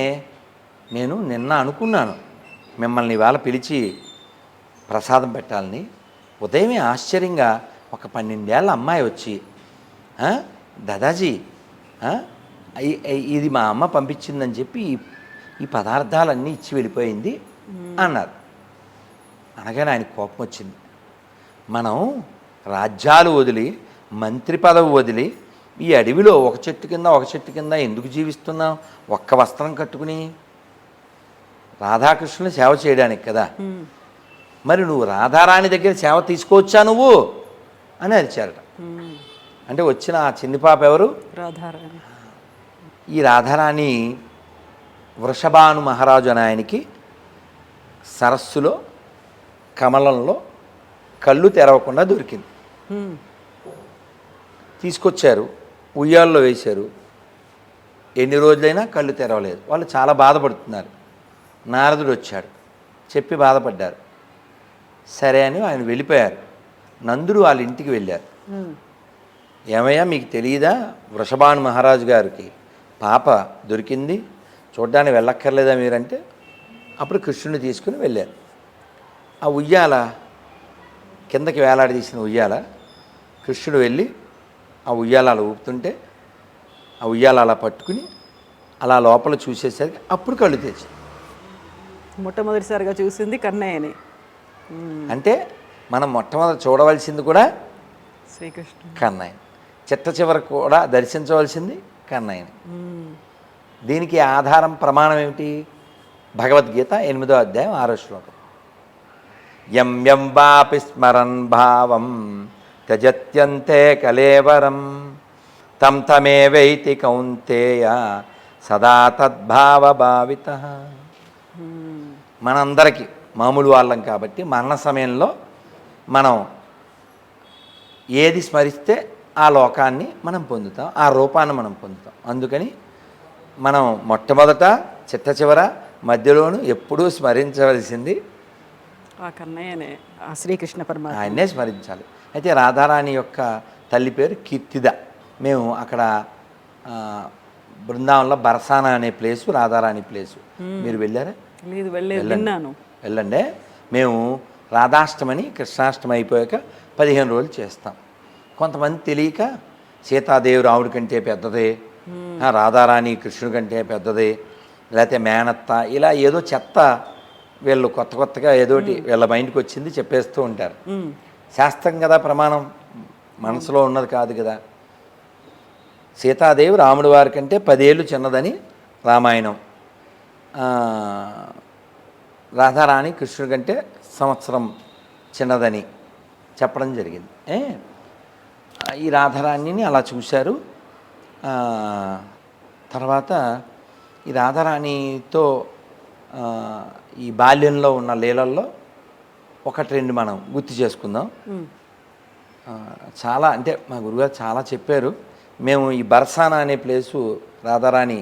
నేను నిన్న అనుకున్నాను మిమ్మల్ని ఇవాళ పిలిచి ప్రసాదం పెట్టాలని. ఉదయమే ఆశ్చర్యంగా ఒక 12 ఏళ్ళ అమ్మాయి వచ్చి, దాదాజీ ఇది మా అమ్మ పంపించిందని చెప్పి ఈ పదార్థాలన్నీ ఇచ్చి వెళ్ళిపోయింది అన్నారు. అనగానే ఆయన కోపం వచ్చింది. మనం రాజ్యాలు వదిలి, మంత్రి పదవి వదిలి ఈ అడవిలో ఒక చెట్టు కింద ఎందుకు జీవిస్తున్నాం? ఒక్క వస్త్రం కట్టుకుని రాధాకృష్ణుని సేవ చేయడానికి కదా. మరి నువ్వు రాధారాణి దగ్గర సేవ తీసుకోవచ్చా నువ్వు అని అరిచారట. అంటే వచ్చిన ఆ చిన్ని పాప ఎవరు? రాధారాణి. ఈ రాధారాణి వృషభాను మహారాజు అని ఆయనకి సరస్సులో కమలంలో కళ్ళు తెరవకుండా దొరికింది. తీసుకొచ్చారు, ఉయ్యాల్లో వేశారు. ఎన్ని రోజులైనా కళ్ళు తెరవలేదు. వాళ్ళు చాలా బాధపడుతున్నారు. నారదుడు వచ్చాడు, చెప్పి బాధపడ్డారు. సరే అని ఆయన వెళ్ళిపోయారు. నందుడు వాళ్ళ ఇంటికి వెళ్ళారు. ఏమయ్యా మీకు తెలియదా, వృషభాను మహారాజు గారికి పాప దొరికింది, చూడ్డానికి వెళ్ళక్కర్లేదా మీరంటే, అప్పుడు కృష్ణుని తీసుకుని వెళ్ళారు. ఆ ఉయ్యాల కిందకి వేలాడదీసిన ఉయ్యాల, కృష్ణుడు వెళ్ళి ఆ ఉయ్యాల అలా ఊపుతుంటే ఆ ఉయ్యాల అలా పట్టుకుని అలా లోపల చూసేసరికి అప్పుడు కళ్ళు తెచ్చి. మొట్టమొదటిసారిగా చూసింది కన్నయ్యని. అంటే మనం మొట్టమొదటి చూడవలసింది కూడా శ్రీకృష్ణుడు, కన్నయ్య. చిట్ట చివరకు కూడా దర్శించవలసింది కన్నయ్యని. దీనికి ఆధారం ప్రమాణం ఏమిటి? భగవద్గీత 8వ అధ్యాయం 6వ శ్లోకం. యం యం వాపి స్మరన్ భావం త్యజత్యంతే కలేవరం తం తమేవైతి కౌంతేయ సదా తద్భావభావిత. మనందరికీ మామూలు వాళ్ళం కాబట్టి మరణ సమయంలో మనం ఏది స్మరిస్తే ఆ లోకాన్ని మనం పొందుతాం, ఆ రూపాన్ని మనం పొందుతాం. అందుకని మనం మొట్టమొదట చిట్ట చివర మధ్యలోను ఎప్పుడూ స్మరించవలసింది ఆ కన్నయ్యనే, ఆ శ్రీకృష్ణ పరమాత్మ. ఆయన్నే స్మరించాలి. అయితే రాధారాణి యొక్క తల్లి పేరు కీర్తిద. మేము అక్కడ బృందావనంలో బరసానా అనే ప్లేసు రాధారాణి ప్లేసు. మీరు వెళ్ళారా? లేదు, వెళ్ళాను. వెళ్ళండి. మేము రాధాష్టమని కృష్ణాష్టమి అయిపోయాక 15 రోజులు చేస్తాం. కొంతమంది తెలియక సీతాదేవి రాముడి కంటే పెద్దదే, రాధారాణి కృష్ణుడి కంటే పెద్దదే, లేకపోతే మేనత్త, ఇలా ఏదో చెత్త వీళ్ళు కొత్తగా ఏదోటి వీళ్ళ మైండ్కి వచ్చింది చెప్పేస్తూ ఉంటారు. శాస్త్రం కదా ప్రమాణం, మనసులో ఉన్నది కాదు కదా. సీతాదేవి రాముడి వారి కంటే 10 ఏళ్ళు చిన్నదని రామాయణం, రాధారాణి కృష్ణుడి కంటే సంవత్సరం చిన్నదని చెప్పడం జరిగింది. ఈ రాధారాణిని అలా చూశారు. తర్వాత ఈ రాధారాణితో ఈ బాల్యంలో ఉన్న లీలల్లో 1-2 మనం గుర్తు చేసుకుందాం. చాలా అంటే మా గురుగారు చాలా చెప్పారు. మేము ఈ బర్సానా అనే ప్లేసు రాధారాణి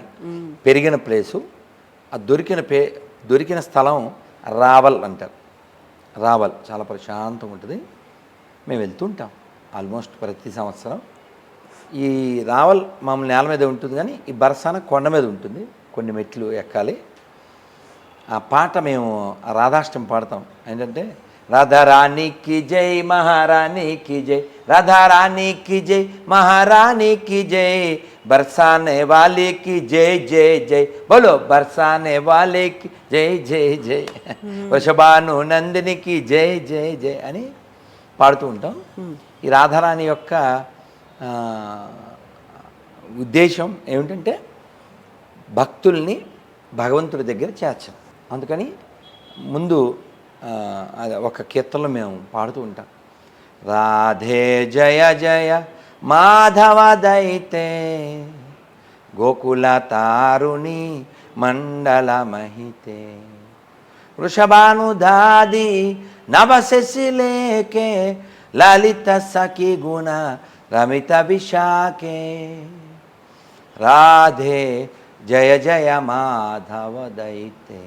పెరిగిన ప్లేసు, ఆ దొరికిన స్థలం రావల్ అంటారు. రావల్ చాలా ప్రశాంతంగా ఉంటుంది. మేము వెళ్తుంటాం ఆల్మోస్ట్ ప్రతి సంవత్సరం. ఈ రావల్ మామూలు నేల మీద ఉంటుంది, కానీ ఈ బర్సానా కొండ మీద ఉంటుంది, కొన్ని మెట్లు ఎక్కాలి. ఆ పాట మేము రాధాష్టమి పాడతాం. ఏంటంటే రాధారాణికి జై మహారాణికి జై, రాధారాణికి జై మహారాణికి జై, బర్సానే వాలీకి జై జై జై, బోలో బర్సానే వాలీకి జై జై జై, వృషభాను నందినికి జై జై జై అని పాడుతూ ఉంటాం. ఈ రాధారాణి యొక్క ఉద్దేశం ఏమిటంటే భక్తుల్ని భగవంతుడి దగ్గర చేర్చడం. అందుకని ముందు ఒక కీర్తనలో మేము పాడుతూ ఉంటాం. రాధే జయ జయ మాధవ దైతే, గోకుల తారుణి మండల మహితే, వృషభానుదాది నవశశిలేకే, లలిత సఖి గుణ రమిత విశాఖే, రాధే జయ జయ మాధవ దైతే.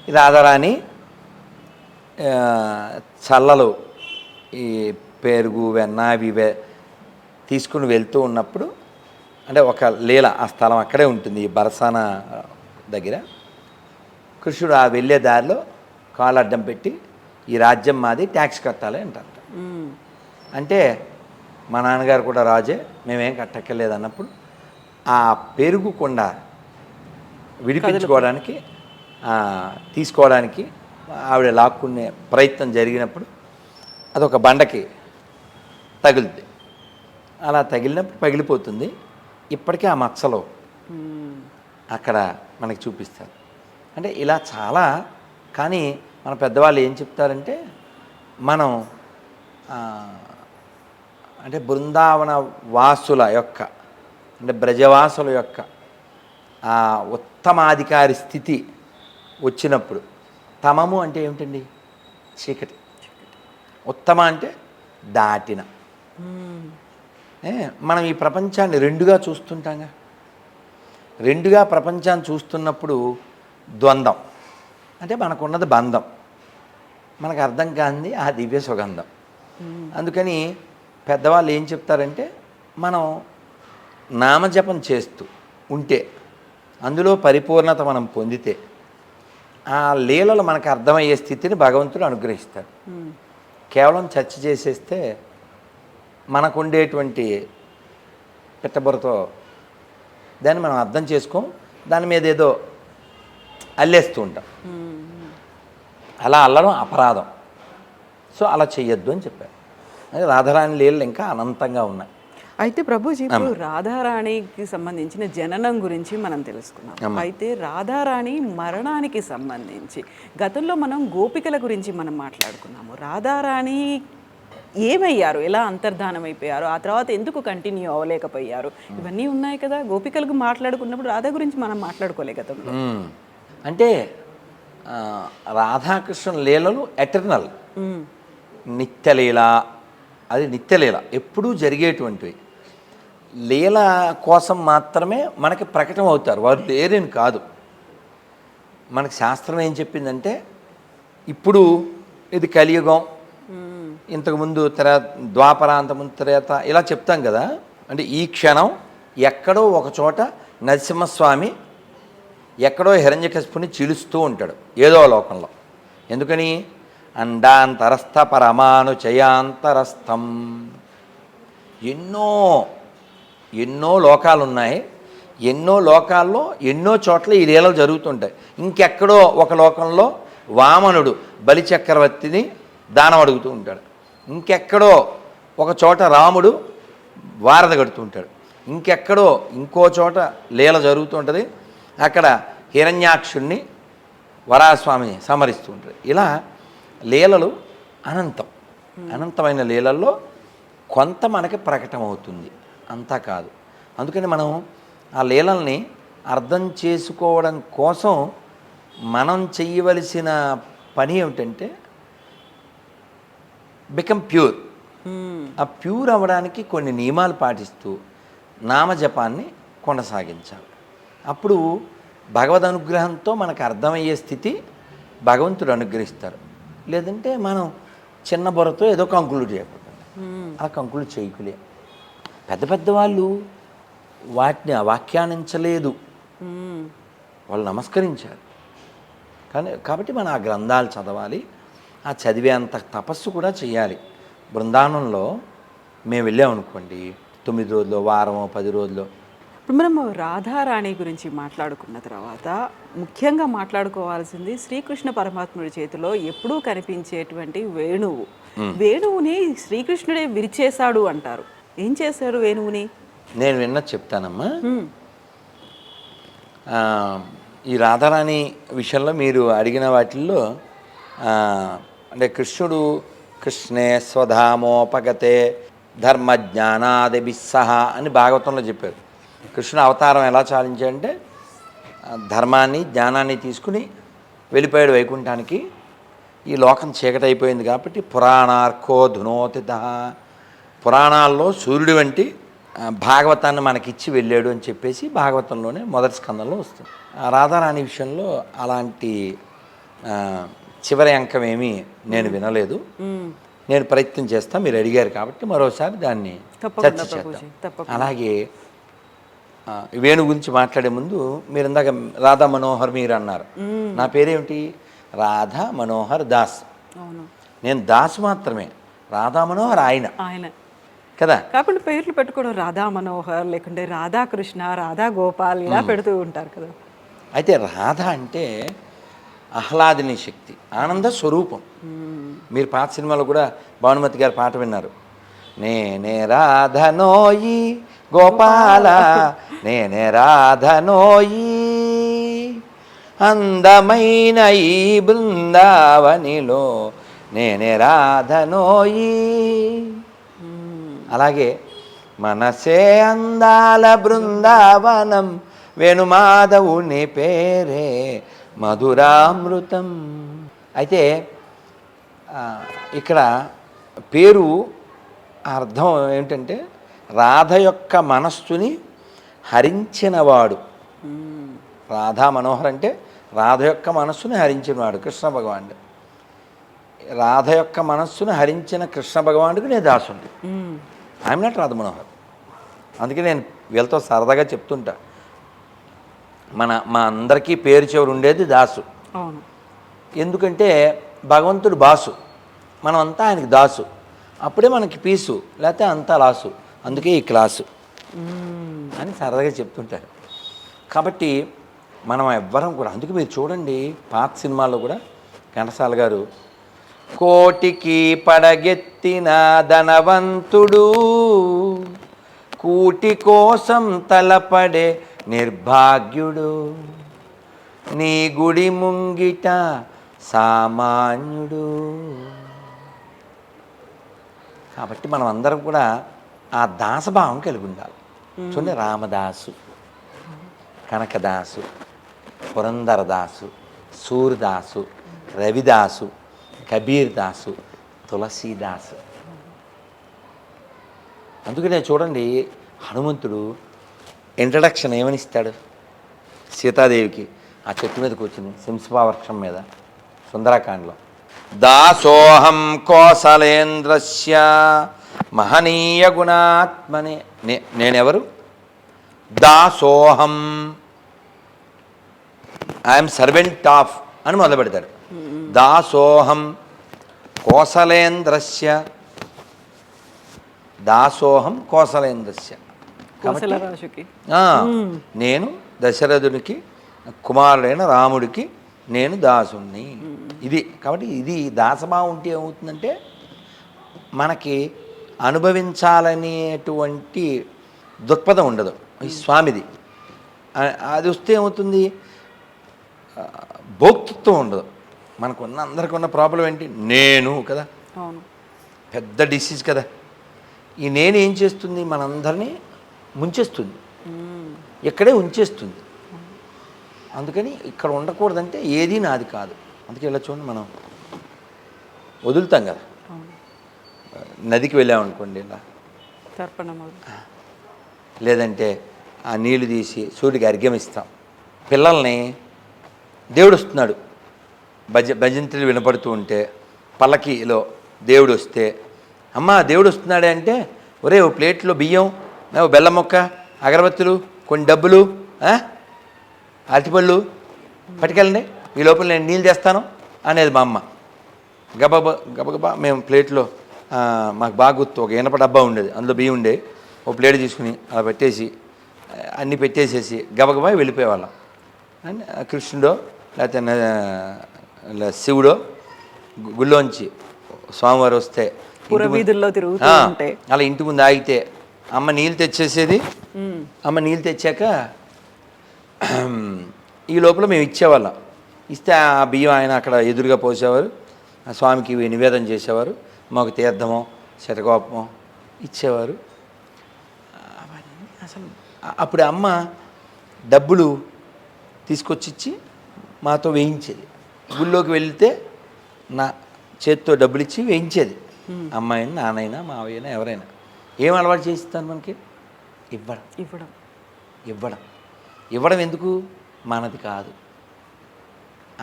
రాధారాణి చల్లలు ఈ పెరుగు వెన్న అవి తీసుకుని వెళ్తూ ఉన్నప్పుడు, అంటే ఒక లీల, ఆ స్థలం అక్కడే ఉంటుంది ఈ బరసానా దగ్గర. కృష్ణుడు ఆ వెళ్ళే దారిలో కాలు అడ్డం పెట్టి ఈ రాజ్యం మాది, ట్యాక్స్ కట్టాలి అంటారు. అంటే మా నాన్నగారు కూడా రాజే, మేమేం కట్టక్కర్లేదు అన్నప్పుడు ఆ పెరుగు కొండ విడిపించుకోవడానికి తీసుకోవడానికి ఆవిడ లాక్కునే ప్రయత్నం జరిగినప్పుడు అదొక బండకి తగులుద్ది. అలా తగిలినప్పుడు పగిలిపోతుంది. ఇప్పటికీ ఆ మచ్చలో అక్కడ మనకి చూపిస్తారు. అంటే ఇలా చాలా. కానీ మన పెద్దవాళ్ళు ఏం చెప్తారంటే, మనం అంటే బృందావన వాసుల యొక్క, అంటే బ్రజవాసుల యొక్క ఆ ఉత్తమాధికారి స్థితి వచ్చినప్పుడు, తమము అంటే ఏమిటండి? చీకటి. ఉత్తమ అంటే దాటిన. మనం ఈ ప్రపంచాన్ని రెండుగా చూస్తుంటాంగా. రెండుగా ప్రపంచాన్ని చూస్తున్నప్పుడు ద్వంద్వం అంటే మనకున్నది బంధం, మనకు అర్థం కాంది ఆ దివ్య సుగంధం. అందుకని పెద్దవాళ్ళు ఏం చెప్తారంటే, మనం నామజపం చేస్తూ ఉంటే, అందులో పరిపూర్ణత మనం పొందితే, ఆ లీలలు మనకు అర్థమయ్యే స్థితిని భగవంతుడు అనుగ్రహిస్తాడు. కేవలం చర్చ చేసేస్తే మనకు ఉండేటువంటి పిట్టబురతో దాన్ని మనం అర్థం చేసుకోం, దాని మీద ఏదో అల్లేస్తూ ఉంటాం. అలా అల్లడం అపరాధం. సో అలా చెయ్యొద్దు అని చెప్పారు. అదే రాధారాణి లీలలు ఇంకా అనంతంగా ఉన్నాయి. అయితే ప్రభుజీ, ఇప్పుడు రాధారాణికి సంబంధించిన జననం గురించి మనం తెలుసుకున్నాం. అయితే రాధారాణి మరణానికి సంబంధించి గతంలో మనం గోపికల గురించి మనం మాట్లాడుకున్నాము. రాధారాణి ఏమయ్యారు, ఎలా అంతర్ధానం అయిపోయారు, ఆ తర్వాత ఎందుకు కంటిన్యూ అవ్వలేకపోయారు, ఇవన్నీ ఉన్నాయి కదా. గోపికలకు మాట్లాడుకున్నప్పుడు రాధ గురించి మనం మాట్లాడుకోలే గతంలో. అంటే రాధాకృష్ణ లీలలు ఎటర్నల్, నిత్యలీల, అది నిత్యలీల ఎప్పుడూ జరిగేటువంటివి. లీల కోసం మాత్రమే మనకి ప్రకటన అవుతారు, వారు లేరని కాదు. మనకి శాస్త్రం ఏం చెప్పిందంటే ఇప్పుడు ఇది కలియుగం, ఇంతకుముందు ద్వాపరాంతముందు త్రేత ఇలా చెప్తాం కదా. అంటే ఈ క్షణం ఎక్కడో ఒక చోట నరసింహస్వామి ఎక్కడో హిరణ్యకశిపుని చీలుస్తూ ఉంటాడు ఏదో లోకంలో. ఎందుకని అండాంతరస్థ పరమాను చయాంతరస్థం, ఎన్నో ఎన్నో లోకాలు ఉన్నాయి, ఎన్నో లోకాల్లో ఎన్నో చోట్ల ఈ లీలలు జరుగుతుంటాయి. ఇంకెక్కడో ఒక లోకంలో వామనుడు బలిచక్రవర్తిని దానం అడుగుతూ ఉంటాడు, ఇంకెక్కడో ఒక చోట రాముడు వారధ కడుతూ ఉంటాడు, ఇంకెక్కడో ఇంకో చోట లీల జరుగుతూ ఉంటుంది, అక్కడ హిరణ్యాక్షుణ్ణి వరాహస్వామిని సమరిస్తూ ఉంటాడు. ఇలా లీలలు అనంతం, అనంతమైన లీలల్లో కొంత మనకి ప్రకటమవుతుంది, అంతా కాదు. అందుకని మనం ఆ లీలల్ని అర్థం చేసుకోవడం కోసం మనం చెయ్యవలసిన పని ఏమిటంటే బికమ్ ప్యూర్. ఆ ప్యూర్ అవ్వడానికి కొన్ని నియమాలు పాటిస్తూ నామజపాన్ని కొనసాగించాలి. అప్పుడు భగవద్ అనుగ్రహంతో మనకు అర్థమయ్యే స్థితి భగవంతుడు అనుగ్రహిస్తారు. లేదంటే మనం చిన్న బుర్రతో ఏదో కంకులు చేయకూడదు, ఆ కంకులు చేయకులే. పెద్ద పెద్ద వాళ్ళు వాటిని అవాఖ్యానించలేదు, వాళ్ళు నమస్కరించారు. కాబట్టి మనం ఆ గ్రంథాలు చదవాలి, ఆ చదివేంత తపస్సు కూడా చేయాలి. బృందావనంలో మేము వెళ్ళామనుకోండి, 9 రోజులు, వారమో 10 రోజులు. ఇప్పుడు మనం రాధారాణి గురించి మాట్లాడుకున్న తర్వాత ముఖ్యంగా మాట్లాడుకోవాల్సింది శ్రీకృష్ణ పరమాత్ముడి చేతిలో ఎప్పుడూ కనిపించేటువంటి వేణువు. వేణువుని శ్రీకృష్ణుడే విరిచేశాడు అంటారు. ఏం చేశాడు వేణువుని? నేను విన్నది చెప్తానమ్మా. ఈ రాధారాణి విషయంలో మీరు అడిగిన వాటిల్లో అంటే కృష్ణుడు కృష్ణే స్వధామోపగతే ధర్మజ్ఞానాది బిస్సహ అని భాగవతంలో చెప్పారు. కృష్ణుడు అవతారం ఎలా చాలించాడంటే ధర్మాన్ని జ్ఞానాన్ని తీసుకుని వెళ్ళిపోయాడు వైకుంఠానికి. ఈ లోకం చీకటైపోయింది కాబట్టి పురాణార్కో ధునోతిత, పురాణాల్లో సూర్యుడి వంటి భాగవతాన్ని మనకిచ్చి వెళ్ళాడు అని చెప్పేసి భాగవతంలోనే మొదటి స్కందంలో వస్తుంది. రాధారాణి విషయంలో అలాంటి చివరి అంకం ఏమీ నేను వినలేదు. నేను ప్రయత్నం చేస్తాను, మీరు అడిగారు కాబట్టి మరోసారి దాన్ని చర్చ చేద్దాం. అలాగే వేణు గురించి మాట్లాడే ముందు మీరు ఇందాక రాధా మనోహర్ మీరు అన్నారు. నా పేరేమిటి? రాధా మనోహర్ దాస్. నేను దాస్ మాత్రమే, రాధా మనోహర్ ఆయన కదా. కాకుండా పేర్లు పెట్టుకోవడం రాధా మనోహర్, లేకుంటే రాధాకృష్ణ, రాధా గోపాల్ ఇలా పెడుతూ ఉంటారు కదా. అయితే రాధ అంటే ఆహ్లాదిని శక్తి, ఆనంద స్వరూపం. మీరు పాత సినిమాలో కూడా భానుమతి గారి పాట విన్నారు. నేనే రాధనోయి గోపాల, నేనే రాధనోయి అందమైన ఈ బృందావనిలో, నేనే రాధనోయి. అలాగే మనసే అందాల బృందావనం, వేణుమాధవుని పేరే మధురామృతం. అయితే ఇక్కడ పేరు అర్థం ఏమిటంటే రాధ యొక్క మనస్సుని హరించినవాడు. రాధా మనోహర్ అంటే రాధ యొక్క మనస్సుని హరించినవాడు కృష్ణ భగవానుడు. రాధ యొక్క మనస్సును హరించిన కృష్ణ భగవానుడికి నేను దాసుండి. I'm not Radha Manohar. అందుకే నేను వీళ్ళతో సరదాగా చెప్తుంటా, మా అందరికీ పేరు చివరి ఉండేది దాసు. ఎందుకంటే భగవంతుడు బాసు, మనం అంతా ఆయనకి దాసు. అప్పుడే మనకి పీసు, లేకపోతే అంతా లాసు. అందుకే ఈ క్లాసు అని సరదాగా చెప్తుంటారు. కాబట్టి మనం ఎవ్వరం కూడా, అందుకే మీరు చూడండి పాత సినిమాల్లో కూడా ఘంటసాల గారు కోటికి పడగెత్తిన ధనవంతుడు, కూటి కోసం తలపడే నిర్భాగ్యుడు, నీ గుడి ముంగిట సామాన్యుడు. కాబట్టి మనం అందరం కూడా ఆ దాసభావం కలిగి ఉండాలి. చూడండి, రామదాసు, కనకదాసు, పురందరదాసు, సూర్దాసు, రవిదాసు, కబీర్ దాసు, తులసీదాసు. అందుకనే చూడండి, హనుమంతుడు ఇంట్రడక్షన్ ఏమని ఇస్తాడు సీతాదేవికి? ఆ చెట్టు మీద కూర్చుని సింహవృక్షం మీద సుందరకాండలో, దాసోహం కోసలేంద్రస్య మహనీయ గుణాత్మనే. నేనెవరు? దాసోహం, ఐఎమ్ సర్వెంట్ ఆఫ్ అని మొదలు పెడతాడు. దాసోహం కోసలేంద్రస్య, దాసోహం కోసలేంద్రస్య. కోసలరాజుకి నేను దశరథునికి కుమారుడైన రాముడికి నేను దాసుణ్ణి. ఇది కాబట్టి ఇది దాసభావం ఉంటే ఏమవుతుందంటే మనకి అనుభవించాలనేటువంటి దృక్పథం ఉండదు. ఈ స్వామిది అది వస్తే ఏమవుతుంది? భోక్తృత్వం ఉండదు. మనకున్న అందరికీ ఉన్న ప్రాబ్లం ఏంటి? నేను కదా, అవును, పెద్ద డిసీజ్ కదా. ఈ నేను ఏం చేస్తుంది? మనందరినీ ముంచేస్తుంది, ఇక్కడే ఉంచేస్తుంది. అందుకని ఇక్కడ ఉండకూడదంటే ఏది నాది కాదు. అందుకే ఇలా చూడండి, మనం వదులుతాం కదా, నదికి వెళ్ళామనుకోండి, ఇలా తర్పణం, లేదంటే ఆ నీళ్లు తీసి సూర్యుడికి అర్ఘ్యం ఇస్తాం. పిల్లల్ని దేవుడు వస్తున్నాడు, భజంత్రులు వినపడుతూ ఉంటే పల్లకిలో దేవుడు వస్తే, అమ్మ దేవుడు వస్తున్నాడే అంటే, ఒరే ఓ ప్లేట్లో బియ్యం, ఓ బెల్లం మొక్క, అగరబత్తులు, కొన్ని డబ్బులు, అరటిపళ్ళు పట్టుకెళ్ళండి, ఈ లోపల నేను నీళ్ళు తెస్తాను అనేది మా అమ్మ. గబగబా మేము ప్లేట్లో, మాకు బాగా గుర్తు, ఒక ఇనప డబ్బా ఉండేది, అందులో బియ్యం ఉండే, ఓ ప్లేట్ తీసుకుని అలా పెట్టేసి అన్నీ పెట్టేసేసి గబగబా వెళ్ళిపోయేవాళ్ళం. అండ్ కృష్ణుడో లేకపోతే శివుడో గుళ్ళోంచి స్వామివారు వస్తే పురవీధుల్లో తిరుగుతూ ఉంటే అలా ఇంటి ముందు ఆగితే అమ్మ నీళ్ళు తెచ్చేసేది. అమ్మ నీళ్ళు తెచ్చాక ఈ లోపల మేము ఇచ్చేవాళ్ళం. ఇస్తే ఆ బియ్యం ఆయన అక్కడ ఎదురుగా పోసేవారు, ఆ స్వామికి నివేదన చేసేవారు, మాకు తీర్థమో శతకోపమో ఇచ్చేవారు. అవన్నీ అసలు అప్పుడు అమ్మ డబ్బులు తీసుకొచ్చి ఇచ్చి మాతో వేయించేది. గుళ్ళోకి వెళ్తే నా చేతితో డబ్బులు ఇచ్చి వేయించేది. అమ్మాయినా, నాన్నైనా, మావయ్యనా, ఎవరైనా. ఏం అలవాటు చేయిస్తాను మనకి? ఇవ్వడం ఇవ్వడం ఇవ్వడం ఇవ్వడం ఎందుకు? మనది కాదు.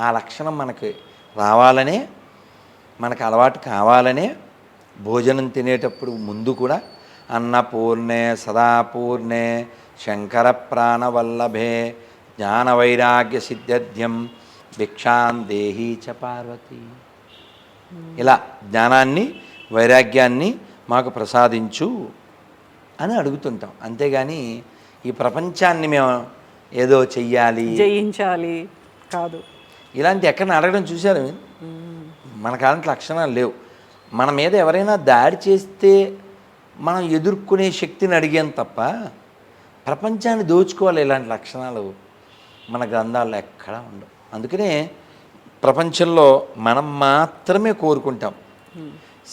ఆ లక్షణం మనకి రావాలనే, మనకు అలవాటు కావాలనే భోజనం తినేటప్పుడు ముందు కూడా అన్నపూర్ణే సదాపూర్ణే శంకర ప్రాణవల్లభే జ్ఞాన వైరాగ్య సిద్ధ్యం భిక్షాం దేహీ చ పార్వతి. ఇలా జ్ఞానాన్ని వైరాగ్యాన్ని మాకు ప్రసాదించు అని అడుగుతుంటాం. అంతేగాని ఈ ప్రపంచాన్ని మేము ఏదో చెయ్యాలి, జయించాలి కాదు. ఇలాంటి ఎక్కడైనా అడగడం చూశారు? మనకు అలాంటి లక్షణాలు లేవు. మన మీద ఎవరైనా దాడి చేస్తే మనం ఎదుర్కొనే శక్తిని అడిగాం తప్ప ప్రపంచాన్ని దోచుకోవాలి ఇలాంటి లక్షణాలు మన గ్రంథాల్లో ఎక్కడా ఉండవు. అందుకనే ప్రపంచంలో మనం మాత్రమే కోరుకుంటాం,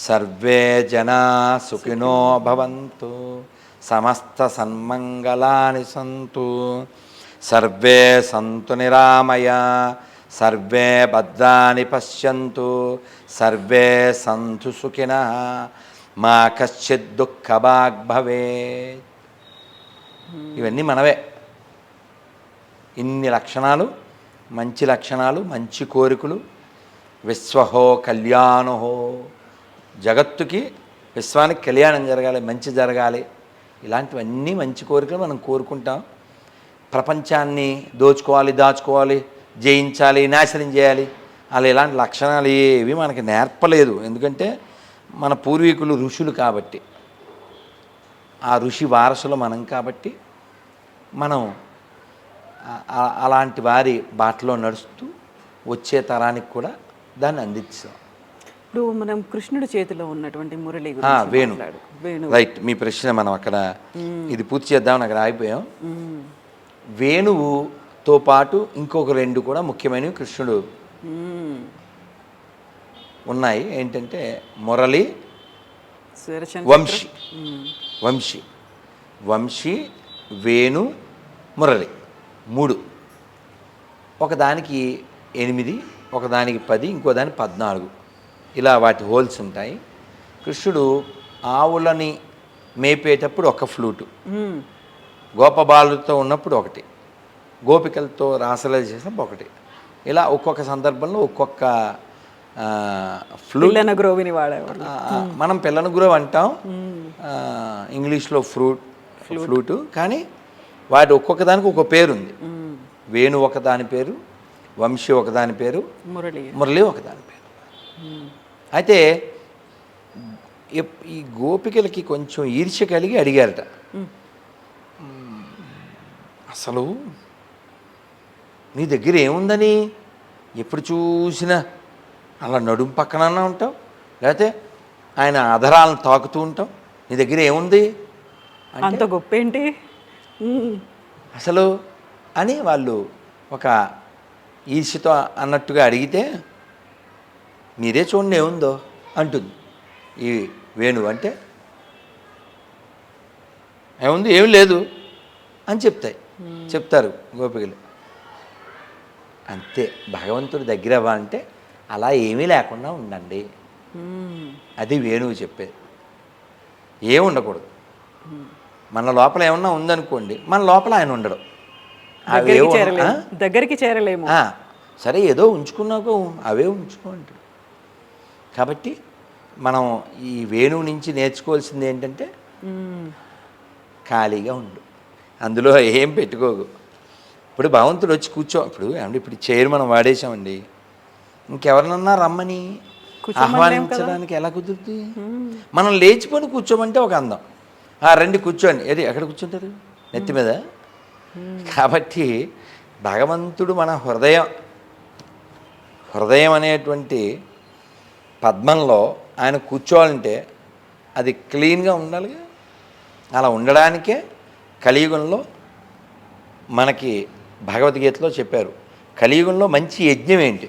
సర్వే జనా సుఖినో భవంతు, సమస్త సన్మంగళాని సంతు, సర్వే సంతు నిరామయ, సర్వే భద్రాని పశ్యంతు, సర్వే సంతు సుఖినః, మా కశ్చిత్ దుఃఖభాగ్ భవేత్. ఇవన్నీ మనవే. ఇన్ని లక్షణాలు, మంచి లక్షణాలు, మంచి కోరికలు. విశ్వహో కళ్యాణహో, జగత్తుకి విశ్వానికి కళ్యాణం జరగాలి, మంచి జరగాలి. ఇలాంటివన్నీ మంచి కోరికలు మనం కోరుకుంటాం. ప్రపంచాన్ని దోచుకోవాలి, దాచుకోవాలి, జయించాలి, నాశనం చేయాలి, అలా ఇలాంటి లక్షణాలు ఏవి మనకి నేర్పలేదు. ఎందుకంటే మన పూర్వీకులు ఋషులు కాబట్టి, ఆ ఋషి వారసులు మనం కాబట్టి మనం అలాంటి వారి బాటలో నడుస్తూ వచ్చే తరానికి కూడా దాన్ని అందించాం. ఇప్పుడు మనం కృష్ణుడి చేతిలో ఉన్నటువంటి మురళి వేణు. రైట్, మీ ప్రశ్న మనం అక్కడ ఇది పూర్తి చేద్దామని అక్కడ ఆగిపోయాం. వేణువుతో పాటు ఇంకొక రెండు కూడా ముఖ్యమైనవి కృష్ణుడు ఉన్నాయి. ఏంటంటే మురళి, సుదర్శన వంశీ వంశీ వంశీ వేణు మురళి 3. ఒకదానికి 8, ఒకదానికి 10, ఇంకో దానికి 14. ఇలా వాటి హోల్స్ ఉంటాయి. కృష్ణుడు ఆవులని మేపేటప్పుడు ఒక ఫ్లూటు, గోపబాలుతో ఉన్నప్పుడు ఒకటి, గోపికలతో రాసలీల చేసినప్పుడు ఒకటి. ఇలా ఒక్కొక్క సందర్భంలో ఒక్కొక్క ఫ్లూట్. పిల్లన గ్రోవిని వాడేవాడు. మనం పిల్లన గ్రోవ్ అంటాం ఇంగ్లీష్లో ఫ్లూటు, కానీ వాటి ఒక్కొక్క దానికి ఒక పేరు ఉంది. వేణు ఒకదాని పేరు, వంశీ ఒకదాని పేరు, మురళి ఒకదాని పేరు. అయితే ఈ గోపికలకి కొంచెం ఈర్ష్య కలిగి అడిగారట, అసలు నీ దగ్గర ఏముందని ఎప్పుడు చూసినా అలా నడుము పక్కన ఉంటావు, లేకపోతే ఆయన అధరాలను తాకుతూ ఉంటావు, నీ దగ్గర ఏముంది అంత గొప్ప ఏంటి అసలు అని వాళ్ళు ఒక ఈర్ష్యతో అన్నట్టుగా అడిగితే, మీరే చూడండి ఏముందో అంటుంది ఈ వేణు. అంటే ఏముంది, ఏమి లేదు అని చెప్తారు గోపికలు. అంతే, భగవంతుడి దగ్గర అవ్వాలంటే అలా ఏమీ లేకుండా ఉండండి, అది వేణువు చెప్పేది. ఏమి ఉండకూడదు. మన లోపల ఏమన్నా ఉందనుకోండి, మన లోపల ఆయన ఉండడు, దగ్గరికి చేరలేము. సరే ఏదో ఉంచుకున్నాకో అవే ఉంచుకో అంటాడు. కాబట్టి మనం ఈ వేణువు నుంచి నేర్చుకోవాల్సింది ఏంటంటే ఖాళీగా ఉండు, అందులో ఏం పెట్టుకోకు. ఇప్పుడు భగవంతుడు వచ్చి ఇప్పుడు ఏమంటే ఇప్పుడు చైర్ మనం వాడేసామండి, ఇంకెవరినన్నా రమ్మని ఆహ్వానించడానికి ఎలా కుదురుతుంది? మనం లేచిపోయి కూర్చోమంటే ఒక అందం. రండి కూర్చోండి, ఏది ఎక్కడ కూర్చుంటారు? నెత్తి మీద. కాబట్టి భగవంతుడు మన హృదయం అనేటువంటి పద్మంలో ఆయన కూర్చోవాలంటే అది క్లీన్గా ఉండాలిగా. అలా ఉండడానికే కలియుగంలో మనకి భగవద్గీతలో చెప్పారు, కలియుగంలో మంచి యజ్ఞం ఏంటి?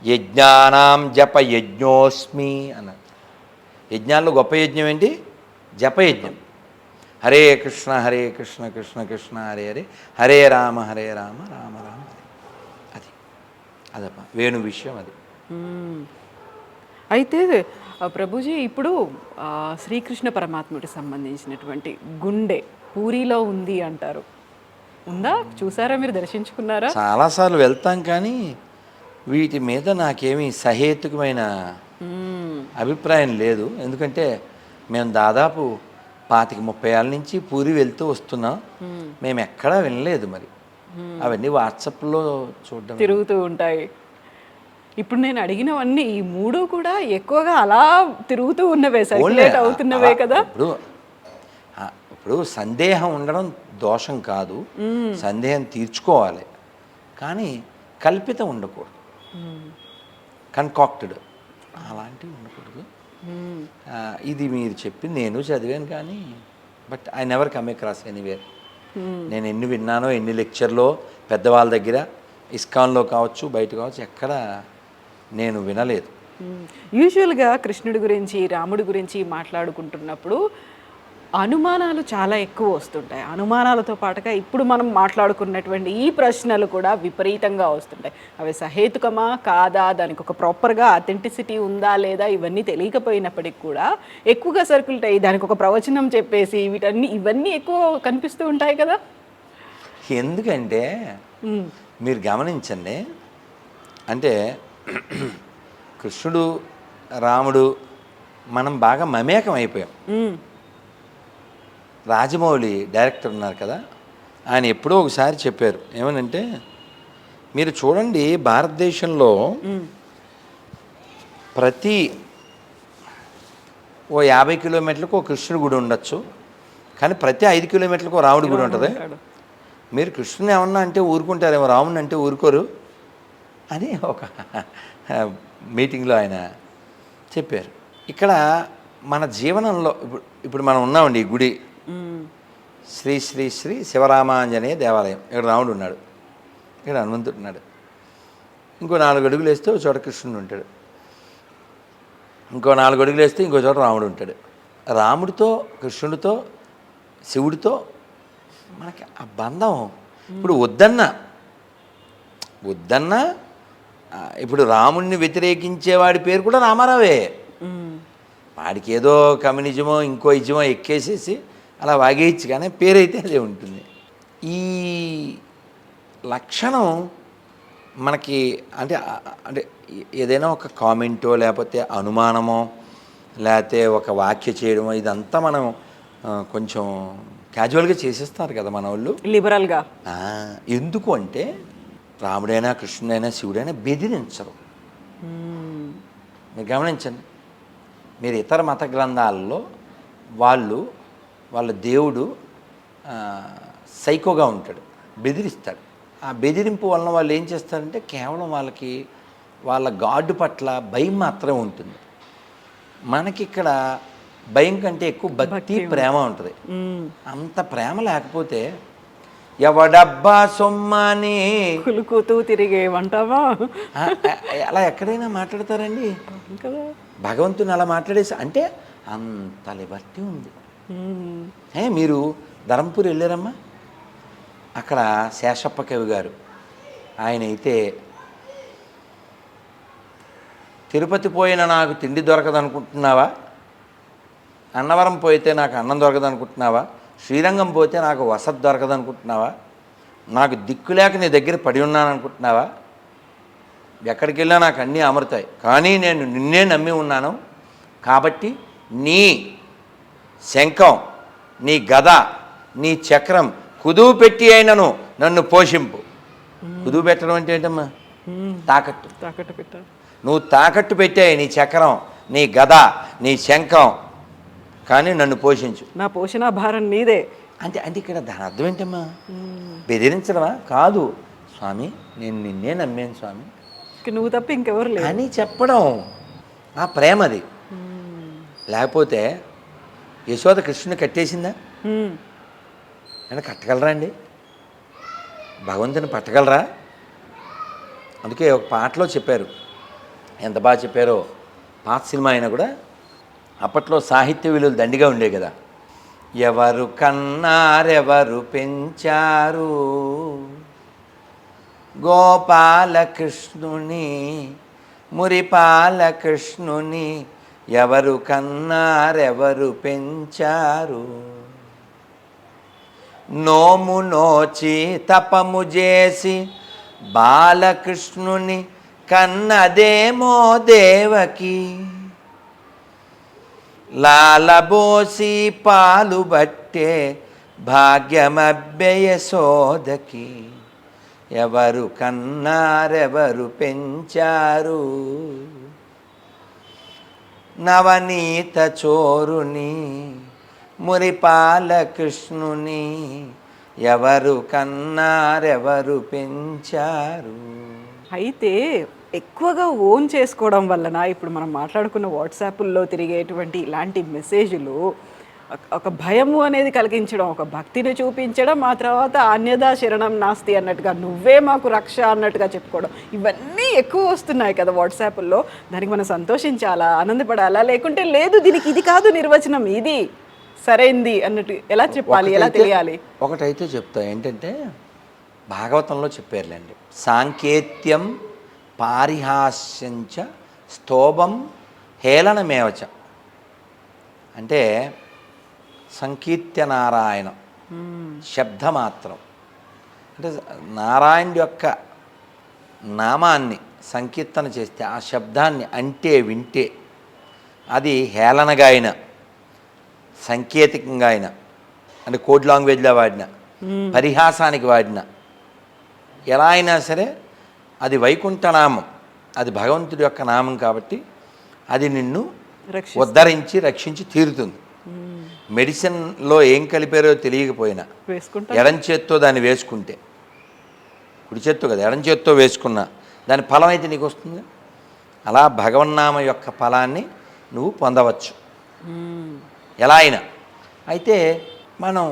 యజ్ఞానాం జప యజ్ఞోస్మి అన్నారు. యజ్ఞాల్లో గొప్ప యజ్ఞం ఏంటి? జపయజ్ఞం. హరే కృష్ణ కృష్ణ కృష్ణ హరే హరే, హరే రామ రామ రామ హరే. అదప్ప వేణు విషయం అది. అయితే ప్రభుజీ, ఇప్పుడు శ్రీకృష్ణ పరమాత్ముడికి సంబంధించినటువంటి గుండె పూరిలో ఉంది అంటారు, ఉందా? చూసారా, మీరు దర్శించుకున్నారా? చాలాసార్లు వెళ్తాం, కానీ వీటి మీద నాకేమీ సహేతుకమైన అభిప్రాయం లేదు. ఎందుకంటే మేము దాదాపు 25-30 ఏళ్ళ నుంచి పూరి వెళ్తూ వస్తున్నాం, మేము ఎక్కడా వినలేదు. మరి అవన్నీ వాట్సాప్లో చూడడం తిరుగుతూ ఉంటాయి. ఇప్పుడు నేను అడిగినవన్నీ ఈ 3 కూడా ఎక్కువగా అలా తిరుగుతూ ఉన్నవే, సర్క్యులేట్ అవుతున్నవే కదా. ఇప్పుడు సందేహం ఉండడం దోషం కాదు, సందేహం తీర్చుకోవాలి, కానీ కల్పితం ఉండకూడదు, కన్కాక్టెడ్ అలాంటివి ఉండకూడదు. ఇది మీరు చెప్పింది నేను చదివాను, కానీ but I never come across anywhere. నేను ఎన్ని విన్నానో, ఎన్ని లెక్చర్లో పెద్దవాళ్ళ దగ్గర, ఇస్కాన్లో కావచ్చు, బయట కావచ్చు, ఎక్కడ నేను వినలేదు. యూజువల్గా కృష్ణుడి గురించి, రాముడి గురించి మాట్లాడుకుంటున్నప్పుడు అనుమానాలు చాలా ఎక్కువ వస్తుంటాయి. అనుమానాలతో పాటుగా ఇప్పుడు మనం మాట్లాడుకున్నటువంటి ఈ ప్రశ్నలు కూడా విపరీతంగా వస్తుంటాయి. అవి సహేతుకమా కాదా, దానికి ఒక ప్రాపర్గా అథెంటిసిటీ ఉందా లేదా, ఇవన్నీ తెలియకపోయినప్పటికి కూడా ఎక్కువగా సర్క్యులేట్ అయ్యి దానికి ఒక ప్రవచనం చెప్పేసి ఇవన్నీ ఎక్కువ కనిపిస్తూ ఉంటాయి కదా. ఎందుకంటే మీరు గమనించండి, అంటే కృష్ణుడు రాముడు మనం బాగా మమేకం అయిపోయాం. రాజమౌళి డైరెక్టర్ ఉన్నారు కదా, ఆయన ఎప్పుడో ఒకసారి చెప్పారు, ఏమనంటే మీరు చూడండి, భారతదేశంలో ప్రతి 50 కిలోమీటర్లకు ఒక కృష్ణుడి గుడి ఉండొచ్చు, కానీ ప్రతి 5 కిలోమీటర్లకు రాముడి గుడి ఉంటుంది. మీరు కృష్ణుని ఏమన్నా అంటే ఊరుకుంటారేమో, రాముడిని అంటే ఊరుకోరు అని ఒక మీటింగ్లో ఆయన చెప్పారు. ఇక్కడ మన జీవనంలో ఇప్పుడు మనం ఉన్నామండి, ఈ గుడి శ్రీ శ్రీ శ్రీ శివరామాంజనేయ దేవాలయం. ఇక్కడ రాముడు ఉన్నాడు, ఇక్కడ హనుమంతుడు ఉన్నాడు, ఇంకో 4 అడుగులు వేస్తే ఒక చోట కృష్ణుడు ఉంటాడు. ఇంకో 4 అడుగులు వేస్తే ఇంకో చోట రాముడు ఉంటాడు. రాముడితో కృష్ణుడితో శివుడితో మనకి ఆ బంధం ఇప్పుడు వద్దన్నా ఇప్పుడు రాముడిని వ్యతిరేకించేవాడి పేరు కూడా రామారావే. వాడికి ఏదో కమ్యూనిజమో ఇంకో ఇజమో ఎక్కేసేసి అలా వాగేయచ్చు, కానీ పేరైతే అదే ఉంటుంది. ఈ లక్షణం మనకి అంటే అంటే ఏదైనా ఒక కామెంటో లేకపోతే అనుమానమో లేకపోతే ఒక వాక్య చేయడమో ఇదంతా మనం కొంచెం క్యాజువల్గా చేసేస్తారు కదా మన వాళ్ళు లిబరల్గా. ఎందుకు అంటే రాముడైనా కృష్ణుడైనా శివుడైనా బెదిరించరు. మీరు గమనించండి, మీరు ఇతర మత గ్రంథాలలో వాళ్ళ దేవుడు సైకోగా ఉంటాడు, బెదిరిస్తాడు. ఆ బెదిరింపు వలన వాళ్ళు ఏం చేస్తారంటే కేవలం వాళ్ళ గాడ్ పట్ల భయం మాత్రమే ఉంటుంది. మనకిక్కడ భయం కంటే ఎక్కువ భక్తి ప్రేమ ఉంటుంది. అంత ప్రేమ లేకపోతే ఎవడబ్బా సొమ్మని కులుకుతూ తిరిగేమంటావా అలా ఎక్కడైనా మాట్లాడతారండి కదా. భగవంతుని అలా మాట్లాడేసి అంటే అంత లిబర్టీ ఉంది. మీరు ధర్మపురి వెళ్ళారమ్మా, అక్కడ శేషప్ప కవి గారు ఆయన అయితే తిరుపతి పోయిన నాకు తిండి దొరకదనుకుంటున్నావా, అన్నవరం పోయితే నాకు అన్నం దొరకదనుకుంటున్నావా, శ్రీరంగం పోతే నాకు వసతి దొరకదనుకుంటున్నావా, నాకు దిక్కులేక నీ దగ్గర పడి ఉన్నాననుకుంటున్నావా, ఎక్కడికి వెళ్ళినా నాకు అన్నీ అమరుతాయి, కానీ నేను నిన్నే నమ్మి ఉన్నాను కాబట్టి నీ శంఖం, నీ గద, నీ చక్రం కుదువు పెట్టి అయినను నన్ను పోషింపు. కుదువు పెట్టడం అంటే ఏంటమ్మా? తాకట్టు పెట్టాను. నువ్వు తాకట్టు పెట్టాయి నీ చక్రం, నీ గద, నీ శంఖం, కానీ నన్ను పోషించు. నా పోషణ భారం నీదే అంటే ఇక్కడ దాని అర్థం ఏంటమ్మా? బెదిరించడమా? కాదు స్వామి, నేను నిన్నే నమ్మాను స్వామి, నువ్వు తప్ప ఇంకెవరు లేరు అని చెప్పడం ఆ ప్రేమది. లేకపోతే యశోద కృష్ణుని కట్టేసిందా? అంటే కట్టగలరా అండి? భగవంతుని పట్టగలరా? అందుకే ఒక పాటలో చెప్పారు, ఎంత బాగా చెప్పారో. పాత సినిమా అయినా కూడా అప్పట్లో సాహిత్య విలువలు దండిగా ఉండే కదా. ఎవరు కన్నారెవరు పెంచారు గోపాలకృష్ణుని మురిపాలకృష్ణుని, ఎవరు కన్నారెవరు పెంచారు, నోము నోచి తపము చేసి బాలకృష్ణుని కన్నదేమో దేవకి, లాలబోసి పాలు బట్టే భాగ్యమబ్బెయ సోదకి, ఎవరు కన్నారెవరు పెంచారు, నవనీత చోరుని మురిపాల కృష్ణుని, ఎవరు కన్నారెవరు పెంచారు. అయితే ఎక్కువగా ఓన్ చేసుకోవడం వలన ఇప్పుడు మనం మాట్లాడుకున్న వాట్సాప్ల్లో తిరిగేటువంటి ఇలాంటి మెసేజ్లు ఒక భయము అనేది కలిగించడం, ఒక భక్తిని చూపించడం, ఆ తర్వాత అన్యదా శరణం నాస్తి అన్నట్టుగా నువ్వే మాకు రక్ష అన్నట్టుగా చెప్పుకోవడం, ఇవన్నీ ఎక్కువ వస్తున్నాయి కదా వాట్సాప్ల్లో. దానికి మనం సంతోషించాలా, ఆనందపడాలా, లేకుంటే లేదు దీనికి ఇది కాదు నిర్వచనం, ఇది సరైంది అన్నట్టు ఎలా చెప్పాలి, ఎలా తెలియాలి? ఒకటైతే చెప్తా, ఏంటంటే భాగవతంలో చెప్పారులేండి, సాంకేత్యం పారిహాస్యంచ స్తోభం హేళనమేవచ. అంటే సంకీర్త్య నారాయణం శబ్దమాత్రం, అంటే నారాయణుడి యొక్క నామాన్ని సంకీర్తన చేస్తే ఆ శబ్దాన్ని అంటే వింటే అది హేళనగా అయినా సంకేతికంగా అయినా, అంటే కోడ్ లాంగ్వేజ్లో వాడిన పరిహాసానికి వాడిన ఎలా అయినా సరే అది వైకుంఠనామం, అది భగవంతుడి యొక్క నామం కాబట్టి అది నిన్ను ఉద్ధరించి రక్షించి తీరుతుంది. మెడిసిన్లో ఏం కలిపారో తెలియకపోయినా ఎడం చేత్తో దాన్ని వేసుకుంటే, కుడి చేత్తో కదా ఎడం చేత్తో వేసుకున్నా దాని ఫలం అయితే నీకు వస్తుంది. అలా భగవన్నామ యొక్క ఫలాన్ని నువ్వు పొందవచ్చు ఎలా అయినా. అయితే మనం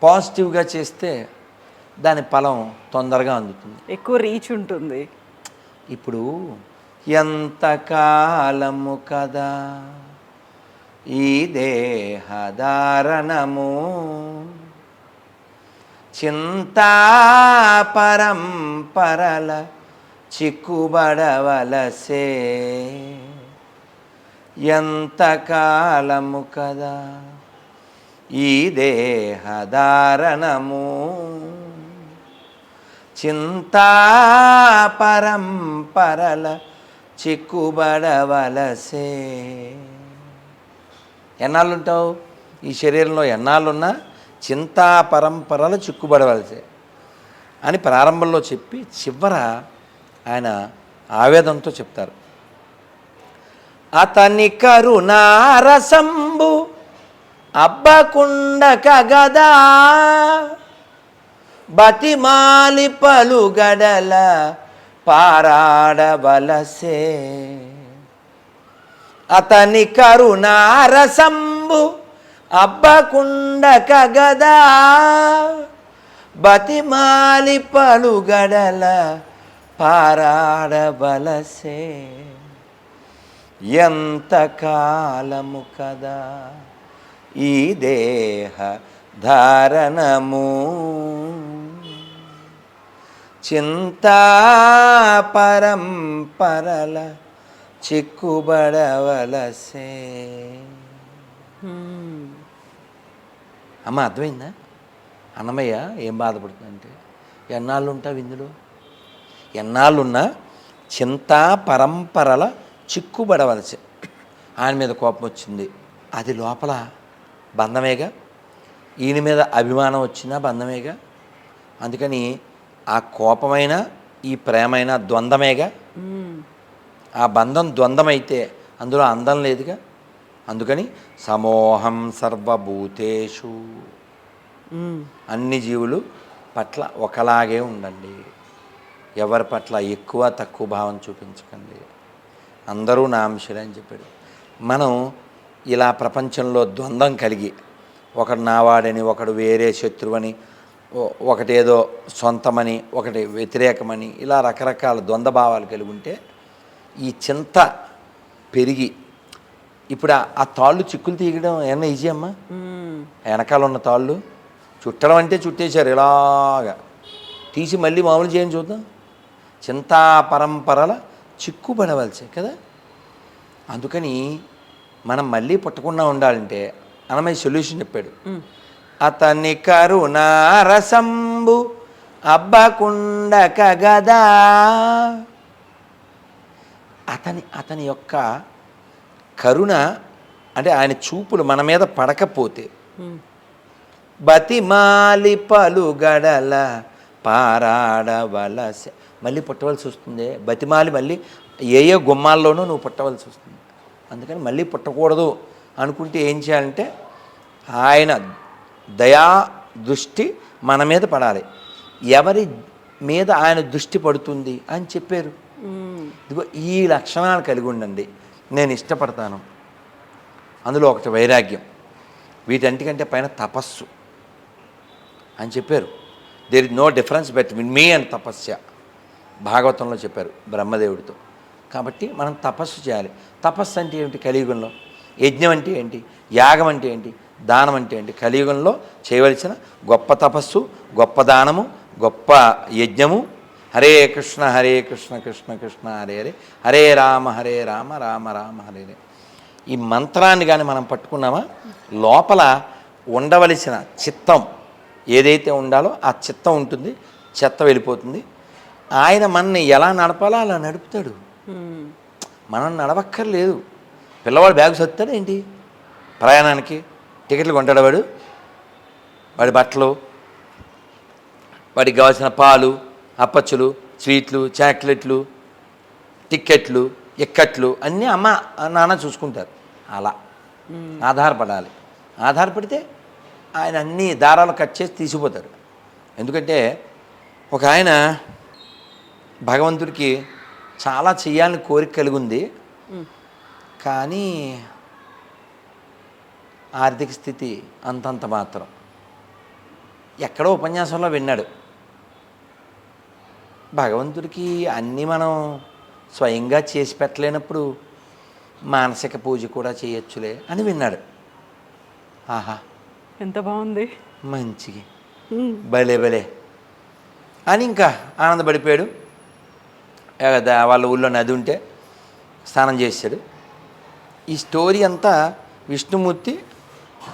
పాజిటివ్గా చేస్తే దాని ఫలం తొందరగా అందుతుంది, ఎక్కువ రీచ్ ఉంటుంది. ఇప్పుడు ఎంతకాలము కదా ఈ దేహధారణము, చింతాపరంపరల చిక్కుబడవలసే. ఎంతకాలము కదా ఈ దేహధారణము, చింతాపరంపరల చిక్కుబడవలసే. ఎన్నాళ్ళుంటావు ఈ శరీరంలో? ఎన్నాళ్ళున్నా చింతా పరంపరలు చిక్కుబడవలసే అని ప్రారంభంలో చెప్పి చివర ఆయన ఆవేదనతో చెప్తారు. అతని కరుణారసంబు అబ్బకుండక గదా, బతిమాలి పలుగడల పారాడవలసే. అతని కరుణారసంబు అబ్బకుండక గదా, బతిమాలి పలుగడల పారాడవలసే. ఎంతకాలము కదా ఈ దేహ ధారణము, చింతాపరంపరల చిక్కుబడవలసే. అమ్మ అర్థమైందా? అన్నమయ్య ఏం బాధపడుతుందంటే, ఎన్నాళ్ళు ఉంటావు ఇందులో? ఎన్నాళ్ళున్నా చింతా పరంపరల చిక్కుబడవలసే. ఆయన మీద కోపం వచ్చింది, అది లోపల బంధమేగా. ఈయన మీద అభిమానం వచ్చినా బంధమేగా. అందుకని ఆ కోపమైన ఈ ప్రేమైన ద్వంద్వమేగా. ఆ బంధం ద్వంద్వమైతే అందులో అందం లేదుగా. అందుకని సమోహం సర్వభూతేషు, అన్ని జీవులు పట్ల ఒకలాగే ఉండండి. ఎవరి పట్ల ఎక్కువ తక్కువ భావం చూపించకండి. అందరూ నా అంశలే అని చెప్పాడు. మనం ఇలా ప్రపంచంలో ద్వంద్వం కలిగి, ఒకడు నావాడని, ఒకడు వేరే శత్రువని, ఒకటేదో సొంతమని, ఒకటి వ్యతిరేకమని, ఇలా రకరకాల ద్వంద్వ భావాలు కలిగి ఉంటే ఈ చింత పెరిగి, ఇప్పుడు ఆ తాళ్ళు చిక్కులు తీయడం ఏమన్నా ఈజీ అమ్మా? వెనకాల ఉన్న తాళ్ళు చుట్టడం అంటే చుట్టేశారు, ఇలాగా తీసి మళ్ళీ మామూలు చేయని చూద్దాం. చింతా పరంపరల చిక్కుబడవలసే కదా. అందుకని మనం మళ్ళీ పుట్టకుండా ఉండాలంటే అన్నమయ్య సొల్యూషన్ చెప్పాడు. అతని కరుణారసంబు అబ్బకుండక గదా, అతని యొక్క కరుణ అంటే ఆయన చూపులు మన మీద పడకపోతే, బతిమాలి పలుగడల పారాడవలసే. మళ్ళీ పుట్టవలసి వస్తుంది. బతిమాలి మళ్ళీ ఏ గుమ్మాల్లోనూ నువ్వు పుట్టవలసి వస్తుంది. అందుకని మళ్ళీ పుట్టకూడదు అనుకుంటే ఏం చేయాలంటే ఆయన దయా దృష్టి మన మీద పడాలి. ఎవరి మీద ఆయన దృష్టి పడుతుంది అని చెప్పారు. ఇదిగో ఈ లక్షణాలు కలిగి ఉండండి, నేను ఇష్టపడతాను. అందులో ఒకటి వైరాగ్యం, వీటంటికంటే పైన తపస్సు అని చెప్పారు. There is no difference between me and tapasya, భాగవతంలో చెప్పారు బ్రహ్మదేవుడితో. కాబట్టి మనం తపస్సు చేయాలి. తపస్సు అంటే ఏమిటి కలియుగంలో? యజ్ఞం అంటే ఏంటి? యాగం అంటే ఏంటి? దానం అంటే ఏంటి? కలియుగంలో చేయవలసిన గొప్ప తపస్సు, గొప్ప దానము, గొప్ప యజ్ఞము. హరే కృష్ణ కృష్ణ కృష్ణ హరే హరే, హరే రామ రామ రామ హరే హరే. ఈ మంత్రాన్ని కానీ మనం పట్టుకున్నామా, లోపల ఉండవలసిన చిత్తం ఏదైతే ఉండాలో ఆ చిత్తం ఉంటుంది, చెత్త వెళ్ళిపోతుంది. ఆయన మనని ఎలా నడపాలో అలా నడుపుతాడు. మనం నడవక్కర్లేదు. పిల్లవాడు బ్యాగ్ సత్తాడు ఏంటి, ప్రయాణానికి టికెట్లు కొంటాడు వాడు, వాడి బట్టలు, వాడికి కావాల్సిన పాలు, అప్పచ్చులు, స్వీట్లు, చాక్లెట్లు, టిక్కెట్లు, ఎక్కట్లు అన్నీ అమ్మ నాన్న చూసుకుంటారు. అలా ఆధారపడాలి. ఆధారపడితే ఆయన అన్ని దారాలు కట్ చేసి తీసిపోతారు. ఎందుకంటే ఒక ఆయన భగవంతుడికి చాలా చెయ్యాలని కోరిక కలిగి ఉంది, కానీ ఆర్థిక స్థితి అంతంత మాత్రం. ఎక్కడో ఉపన్యాసంలో విన్నాడు, భగవంతుడికి అన్నీ మనం స్వయంగా చేసి పెట్టలేనప్పుడు మానసిక పూజ కూడా చేయొచ్చులే అని విన్నాడు. ఆహా, ఎంత బాగుంది. మంచిగా భలే భలే అని ఇంకా ఆనందపడిపోయాడు. వాళ్ళ ఊళ్ళో నది ఉంటే స్నానం చేశాడు. ఈ స్టోరీ అంతా విష్ణుమూర్తి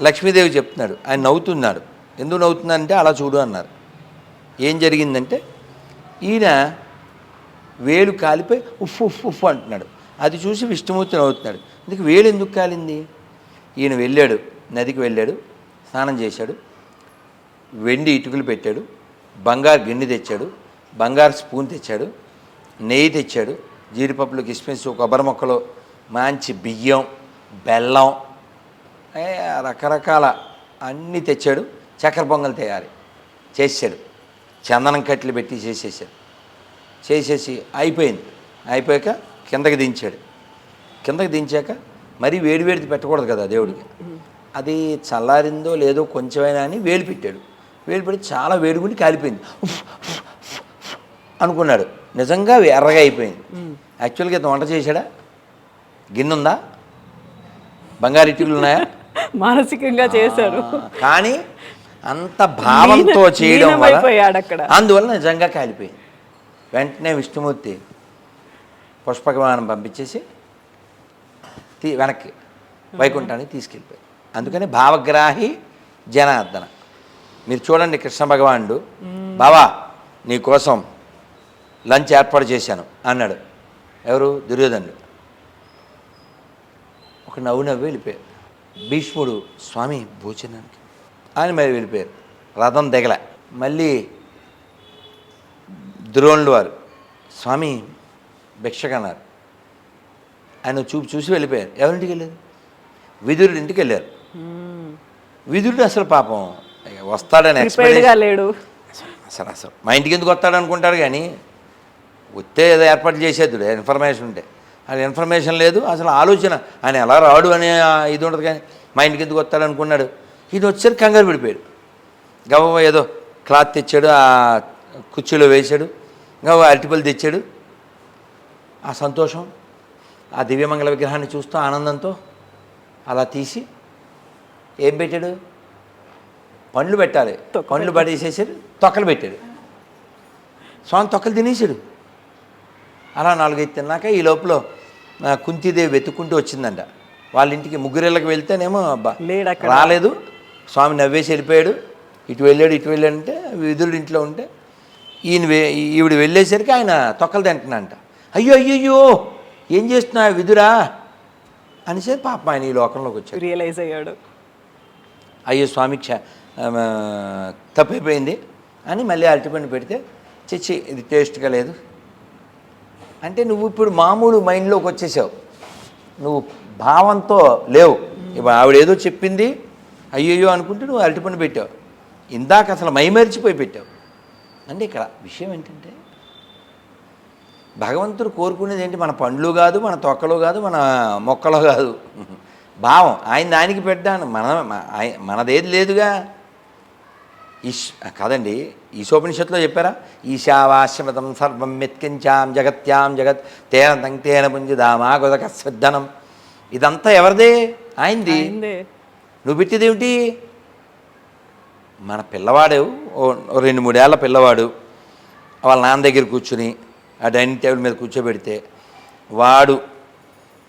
లక్ష్మీదేవి చెప్తున్నాడు. ఆయన నవ్వుతున్నాడు. ఎందుకు నవ్వుతున్నాడంటే అలా చూడు అన్నారు. ఏం జరిగిందంటే ఈయన వేలు కాలిపోయి ఉఫ్ ఉఫ్ ఉఫ్ అంటున్నాడు. అది చూసి విష్ణుమూర్తి నవ్వుతున్నాడు. ఇందుకు వేలు ఎందుకు కాలింది? ఈయన వెళ్ళాడు, నదికి వెళ్ళాడు, స్నానం చేశాడు, వెండి ఇటుకలు పెట్టాడు, బంగారు గిన్నె తెచ్చాడు, బంగారు స్పూన్ తెచ్చాడు, నెయ్యి తెచ్చాడు, జీడిపప్పులు, కిస్మిస్, కొబ్బరి మొక్కలు, మంచి బియ్యం, బెల్లం, రకరకాల అన్నీ తెచ్చాడు. చక్కెర పొంగల్ తయారు చేసాడు. చందనం కట్టెలు పెట్టి చేసేసి అయిపోయింది. అయిపోయాక కిందకి దించాడు. కిందకి దించాక మరీ వేడివేడిది పెట్టకూడదు కదా దేవుడికి. అది చల్లారిందో లేదో కొంచెమైనా అని వేలు పెట్టాడు. వేలు పెట్టి చాలా వేడిగుండి కాలిపోయింది. అనుకున్నాడు. నిజంగా ఎర్రగా అయిపోయింది. యాక్చువల్గా ఇతను వంట చేశాడా? గిన్నె ఉందా? బంగారు ఇటుకలు ఉన్నాయా? మానసికంగా చేశారు. కానీ అంత భావంతో చేయడం వల్ల అందువల్ల నిజంగా కాలిపోయింది. వెంటనే విష్ణుమూర్తి పుష్పక విమానం పంపించేసి వెనక్కి వైకుంఠానికి తీసుకెళ్ళిపోయాయి. అందుకని భావగ్రాహి జనార్దన. మీరు చూడండి, కృష్ణ భగవానుడు బావా నీకోసం లంచ్ ఏర్పాటు చేశాను అన్నాడు. ఎవరు? దుర్యోధనుడు. ఒక నవ్వు వెళ్ళిపోయారు. భీష్ముడు స్వామి భోజనానికి అని మరి వెళ్ళిపోయారు. రథం దిగల. మళ్ళీ ద్రోణులు వారు స్వామి భిక్షకన్నారు. ఆయన చూసి వెళ్ళిపోయారు. ఎవరింటికి వెళ్ళారు? విదురుడి ఇంటికి వెళ్ళారు. విదురుడు అసలు పాపం వస్తాడని ఎక్స్పెక్ట్ లేడు. అసలు మా ఇంటికి ఎందుకు వస్తాడు అనుకుంటాడు. కానీ వస్తే ఏదో ఏర్పాటు చేసేద్దుడు ఇన్ఫర్మేషన్ ఉంటే. అది ఇన్ఫర్మేషన్ లేదు, అసలు ఆలోచన ఆయన ఎలా రాడు అనే ఇది ఉండదు. కానీ మా ఇంటికి ఎందుకు వస్తాడు అనుకున్నాడు. ఇది వచ్చారు, కంగారు పడిపోయాడు. గవ్వ ఏదో క్లాత్ తెచ్చాడు, ఆ కుర్చీలో వేశాడు, గవ్వ అరటిపళ్ళు తెచ్చాడు. ఆ సంతోషం, ఆ దివ్యమంగళ విగ్రహాన్ని చూస్తూ ఆనందంతో అలా తీసి ఏం పెట్టాడు? పండ్లు పెట్టాలి. పండ్లు పడేసేసాడు, తొక్కలు పెట్టాడు. స్వామి తొక్కలు తినేసాడు. అలా 4-5 తిన్నాక ఈ లోపల కుంతీదేవి వెతుక్కుంటూ వచ్చిందంట. వాళ్ళ ఇంటికి ముగ్గురేళ్ళకి వెళ్తేనేమో రాలేదు. స్వామి నవ్వేసి వెళ్ళిపోయాడు. ఇటు వెళ్ళాడంటే విదురుడి ఇంట్లో ఉంటే ఈవిడ వెళ్ళేసరికి ఆయన తొక్కలు తింటున్నాడంట. అయ్యో ఏం చేస్తున్నా విదురా అనేసరి పాప ఆయన ఈ లోకంలోకి వచ్చాడు. రియలైజ్ అయ్యాడు. అయ్యో స్వామి తప్పైపోయింది అని మళ్ళీ అరటిపండు పెడితే చిచ్చి ఇది టేస్ట్గా లేదు అంటే నువ్వు ఇప్పుడు మామూలు మైండ్లోకి వచ్చేసావు. నువ్వు భావంతో లేవు. ఇప్పుడు ఆవిడ ఏదో చెప్పింది అయ్యయ్యో అనుకుంటే నువ్వు అరటిపండు పెట్టావు. ఇందాక అసలు మైమరిచిపోయి పెట్టావు. అంటే ఇక్కడ విషయం ఏంటంటే భగవంతుడు కోరుకునేది ఏంటి? మన పండ్లు కాదు, మన తొక్కలు కాదు, మన మొక్కలు కాదు, భావం. ఆయన దానికి పెట్టాను. మనదేది లేదుగా. కాదండి, ఈశోపనిషత్తులో చెప్పారా? ఈశావాశ్యమతం సర్వం మెత్కించాం జగత్యాం జగత్ తేన తంక్తేన పుంజిదామా గొదక శ్రద్ధనం. ఇదంతా ఎవరిదే? ఆయనది. నువ్వు పెట్టేదేమిటి? మన పిల్లవాడు 2-3 ఏళ్ల పిల్లవాడు వాళ్ళ నాన్న దగ్గర కూర్చుని ఆ డైనింగ్ టేబుల్ మీద కూర్చోబెడితే వాడు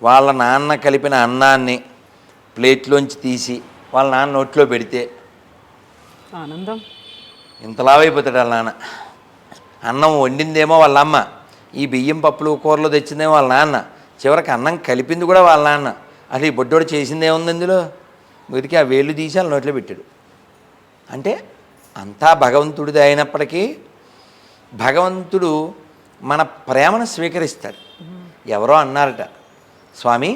వాళ్ళ నాన్న కలిపిన అన్నాన్ని ప్లేట్లోంచి తీసి వాళ్ళ నాన్న నోట్లో పెడితే ఆనందం ఇంతలావైపోతాడు వాళ్ళ నాన్న. అన్నం వండిందేమో వాళ్ళ అమ్మ, ఈ బియ్యం పప్పులు కూరలు తెచ్చిందేమో వాళ్ళ నాన్న, చివరికి అన్నం కలిపింది కూడా వాళ్ళ నాన్న. అసలు ఈ బొడ్డోడు చేసిందేముంది ఇందులో? వీరికి ఆ వేళ్ళు తీసి వాళ్ళ నోట్లో పెట్టాడు. అంటే అంతా భగవంతుడిది అయినప్పటికీ భగవంతుడు మన ప్రేమను స్వీకరిస్తాడు. ఎవరో అన్నారట, స్వామి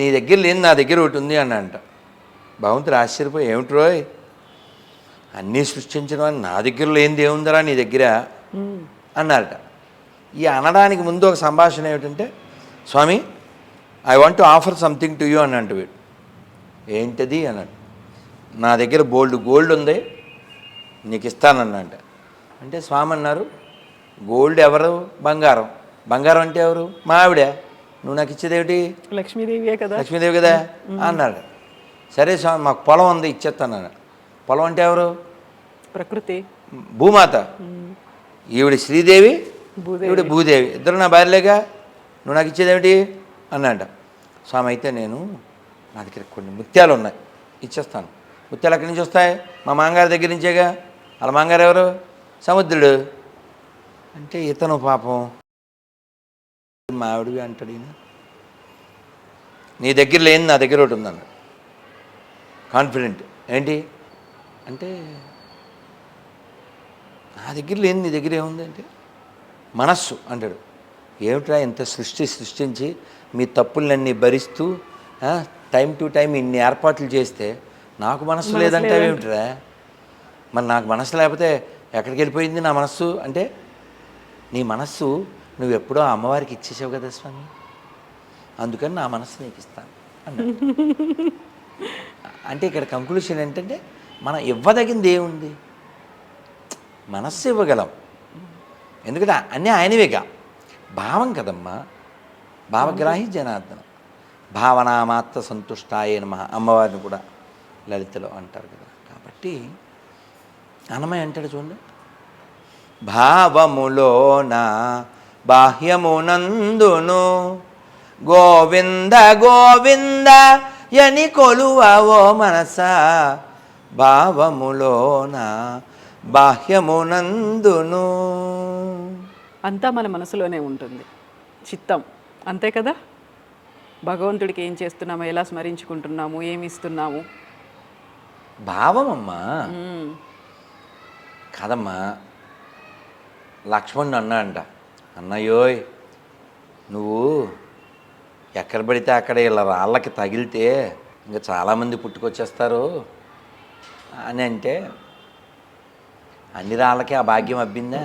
నీ దగ్గర లేని నా దగ్గర ఒకటి ఉంది అన్నంట. భగవంతుడు ఆశ్చర్యపోయి, ఏమిటి రోయ్ అన్నీ సృష్టించడం అని నా దగ్గర లేనిది ఏముందరా నీ దగ్గర అన్నారట. ఈ అనడానికి ముందు ఒక సంభాషణ ఏమిటంటే, swami I want to offer something to you అన్నంట. వీడు ఏంటది అన్నాడు. నా దగ్గర గోల్డ్ ఉంది, నీకు ఇస్తానన్నంట. అంటే స్వామి అన్నారు, గోల్డ్ ఎవరు? బంగారం. బంగారం అంటే ఎవరు? మా ఆవిడ. నువ్వు నాకు ఇచ్చేదేమిటి? లక్ష్మీదేవియే కదా. లక్ష్మీదేవి కదా అన్నాడు. సరే స్వామి మాకు పొలం ఉంది ఇచ్చేస్తాను అన్నాడు. పొలం అంటే ఎవరు? ప్రకృతి, భూమాత. ఈవిడ శ్రీదేవి, ఈవిడ భూదేవి, ఇద్దరు నా భార్యలేగా. నువ్వు నాకు ఇచ్చేదేమిటి అన్నాడ. స్వామి అయితే నా దగ్గర కొన్ని ముత్యాలు ఉన్నాయి ఇచ్చేస్తాను. ముత్యాలు ఎక్కడి నుంచి వస్తాయి? మా మాంగారి దగ్గర నుంచేగా. వాళ్ళ మాంగారు ఎవరు? సముద్రుడు. అంటే ఇతను పాపం మా ఆవిడవి అంటాడు ఈయన. నీ దగ్గర లేని నా దగ్గర ఒకటి ఉందన్నాడు. కాన్ఫిడెంట్. ఏంటి అంటే నా దగ్గర లేని నీ దగ్గర ఏముంది అంటే మనస్సు అంటాడు. ఏమిట్రా ఇంత సృష్టించి మీ తప్పులన్నీ భరిస్తూ టైం టు టైం ఇన్ని ఏర్పాట్లు చేస్తే నాకు మనస్సు లేదంటే ఏమిట్రా? మరి నాకు మనస్సు లేకపోతే ఎక్కడికి వెళ్ళిపోయింది నా మనస్సు అంటే, నీ మనస్సు నువ్వు ఎప్పుడో అమ్మవారికి ఇచ్చేసావు కదా స్వామి, అందుకని నా మనస్సు నీకు ఇస్తాను అన్నాడు. అంటే ఇక్కడ కంక్లూషన్ ఏంటంటే మనం ఇవ్వదగింది ఏముంది? మనస్సు ఇవ్వగలం, ఎందుకంటే అన్నీ ఆయనవేగా. భావం కదమ్మా, భావగ్రాహి జనార్దనం. భావనామాత్ర సంతుష్టాయ నమః అమ్మవారిని కూడా లలితలో అంటారు కదా. కాబట్టి అన్నమయ్య అంటాడు చూడండి, భావములోన బాహ్యమునందును గోవింద గోవింద యని కొలువవో మనసా, భావములోన బాహ్యమునందును. అంతా మన మనసులోనే ఉంటుంది, చిత్తం అంతే కదా. భగవంతుడికి ఏం చేస్తున్నాము, ఎలా స్మరించుకుంటున్నాము, ఏమి ఇస్తున్నాము, భావమమ్మా కాదమ్మా. లక్ష్మణుడు అన్నాడంట, అన్నయ్యోయ్ నువ్వు ఎక్కడ పడితే అక్కడ ఇలా రాళ్ళకి తగిలితే ఇంకా చాలామంది పుట్టుకొచ్చేస్తారు అని అంటే, అన్ని రాళ్ళకి ఆ భాగ్యం అబ్బిందా?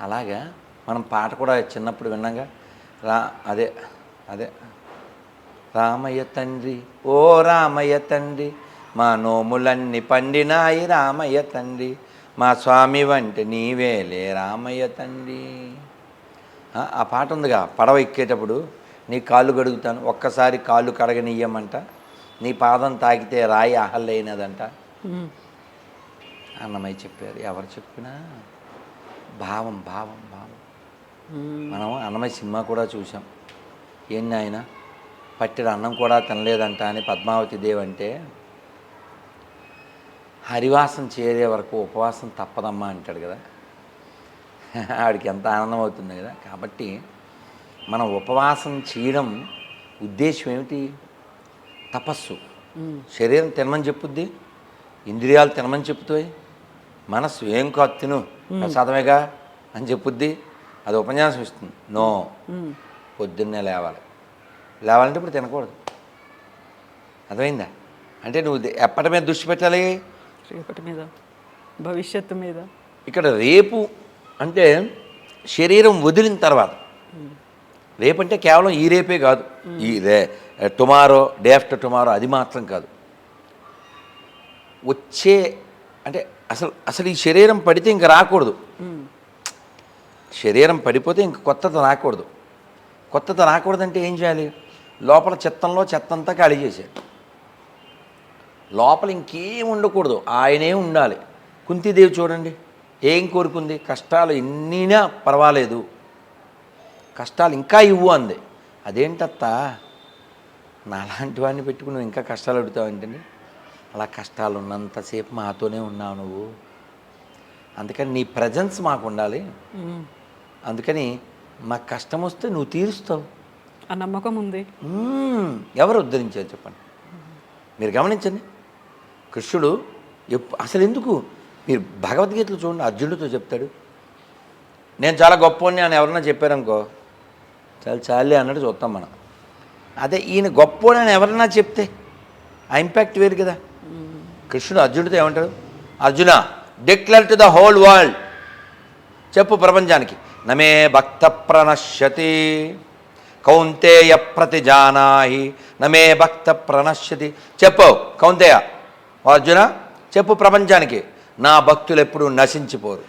అలాగా మనం పాట కూడా చిన్నప్పుడు విన్నాగా, అదే రామయ్య తండ్రి ఓ రామయ్య తండ్రి మా నోములన్నీ పండినాయి రామయ్య తండ్రి, మా స్వామి వంటి నీవేలే రామయ్య తండ్రి. ఆ పాట ఉందిగా, పడవ ఎక్కేటప్పుడు నీ కాళ్ళు కడుగుతాను ఒక్కసారి కాళ్ళు కడగనియ్యమంట, నీ పాదం తాకితే రాయి అహల్లైనదంట అన్నమయ్య చెప్పారు. ఎవరు చెప్పినా భావం భావం భావం. మనం అన్నమయ్య సినిమా కూడా చూసాం. ఏంటి ఆయన పట్టిన అన్నం కూడా తినలేదంట అని పద్మావతి దేవి అంటే, హరివాసం చేరే వరకు ఉపవాసం తప్పదమ్మా అంటాడు కదా. ఆడికి ఎంత ఆనందం అవుతుంది కదా. కాబట్టి మనం ఉపవాసం చేయడం ఉద్దేశం ఏమిటి? తపస్సు. శరీరం తినమని చెప్పుద్ది, ఇంద్రియాలు తినమని చెప్తాయి, మనస్సు ఏం కాదు తిను ప్రసాదమేగా అని చెప్పుద్ది, అది ఉపన్యాసం ఇస్తుంది. నో, పొద్దున్నే లేవాలంటే ఇప్పుడు తినకూడదు. అర్థమైందా? అంటే నువ్వు ఎప్పటి మీద దృష్టి పెట్టాలి? రేపటి మీద, భవిష్యత్తు మీద. ఇక్కడ రేపు అంటే శరీరం వదిలిన తర్వాత, రేపంటే కేవలం ఈ రేపే కాదు, ఈ టుమారో, డే ఆఫ్టర్ టుమారో, అది మాత్రం కాదు. వచ్చే అంటే అసలు ఈ శరీరం పడితే ఇంక రాకూడదు. శరీరం పడిపోతే ఇంక కొత్తది రాకూడదు. కొత్తది రాకూడదంటే ఏం చేయాలి? లోపల చెత్తంలో చెత్తంతా ఖాళీ చేసేది. లోపల ఇంకేం ఉండకూడదు, ఆయనే ఉండాలి. కుంతీదేవి చూడండి ఏం కోరుకుంది? కష్టాలు ఎన్నినా పర్వాలేదు, కష్టాలు ఇంకా ఇవ్వు అంది. అదేంటత్తా నాలాంటి వాడిని పెట్టుకుని నువ్వు ఇంకా కష్టాలు అడుగుతావు ఏంటండి? అలా కష్టాలు ఉన్నంతసేపు మాతోనే ఉన్నావు నువ్వు, అందుకని నీ ప్రజెన్స్ మాకు ఉండాలి, అందుకని మాకు కష్టం వస్తే నువ్వు తీరుస్తావు ఆ నమ్మకం ఉంది. ఎవరు ఉద్ధరించారు చెప్పండి? మీరు గమనించండి. కృష్ణుడు అసలు ఎందుకు, మీరు భగవద్గీతలో చూడండి, అర్జునుడితో చెప్తాడు, నేను చాలా గొప్పవాడిని అని ఎవరన్నా చెప్పారనుకో, చాలే అన్నట్టు చూస్తాం మనం. అదే ఈయన గొప్పవాడు అని ఎవరన్నా చెప్తే ఆ ఇంపాక్ట్ వేరు కదా. కృష్ణుడు అర్జునుడితో ఏమంటాడు? Arjuna, declare to the whole world, చెప్పు ప్రపంచానికి, నమే భక్త ప్రణశ్యతి కౌంతేయ ప్రతిజానాహి నమే భక్త ప్రణశ్యతి. చెప్పు కౌంతేయ, అర్జున చెప్పు ప్రపంచానికి, నా భక్తులు ఎప్పుడూ నశించిపోరు.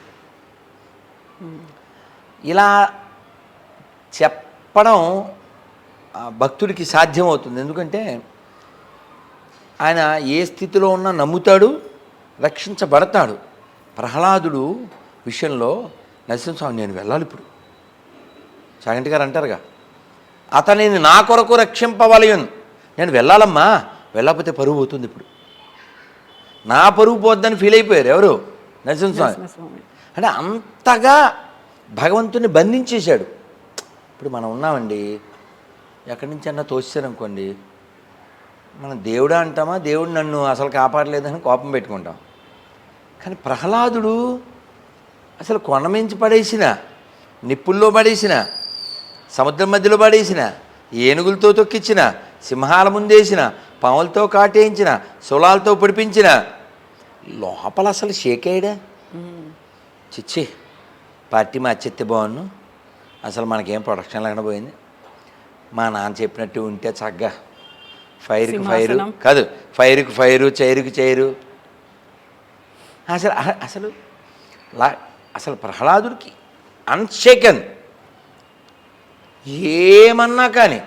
ఇలా చెప్పడం భక్తుడికి సాధ్యమవుతుంది. ఎందుకంటే ఆయన ఏ స్థితిలో ఉన్నా నమ్ముతాడు, రక్షించబడతాడు. ప్రహ్లాదుడు విషయంలో నరసింహస్వామి నేను వెళ్ళాలి ఇప్పుడు, చాగంటి గారు అంటారుగా, అతనిని నా కొరకు రక్షింపవలయను, నేను వెళ్ళాలమ్మా, వెళ్ళకపోతే పరువు పోతుంది, ఇప్పుడు నా పరువు పోద్దని ఫీల్ అయిపోయారు ఎవరు, నరసింహస్వామి. నరసింహస్వామి. అంటే అంతగా భగవంతుని బంధించేశాడు. ఇప్పుడు మనం ఉన్నామండి, ఎక్కడి నుంచి అన్నా తోసారనుకోండి, మనం దేవుడా అంటామా, దేవుడు నన్ను అసలు కాపాడలేదని కోపం పెట్టుకుంటాం. కానీ ప్రహ్లాదుడు అసలు కొండ మించి పడేసిన, నిప్పుల్లో పడేసిన, సముద్రం మధ్యలో పడేసిన, ఏనుగులతో తొక్కించిన, సింహాల ముందేసిన, పాములతో కాటేయించిన, సులాలతో పొడిపించిన, లోపల అసలు షేకేయడా, చిచ్చి పార్టీ మార్చెత్తే బాగున్ను, అసలు మనకేం ప్రొడక్షన్ లేకుండా పోయింది, మా నాన్న చెప్పినట్టు ఉంటే చక్కగా ఫైర్కి ఫైరు కాదు, ఫైర్కి ఫైరు, చైరుకి చైరు. అసలు అసలు అసలు ప్రహ్లాదుడికి అన్షేకన్, ఏమన్నా కానీ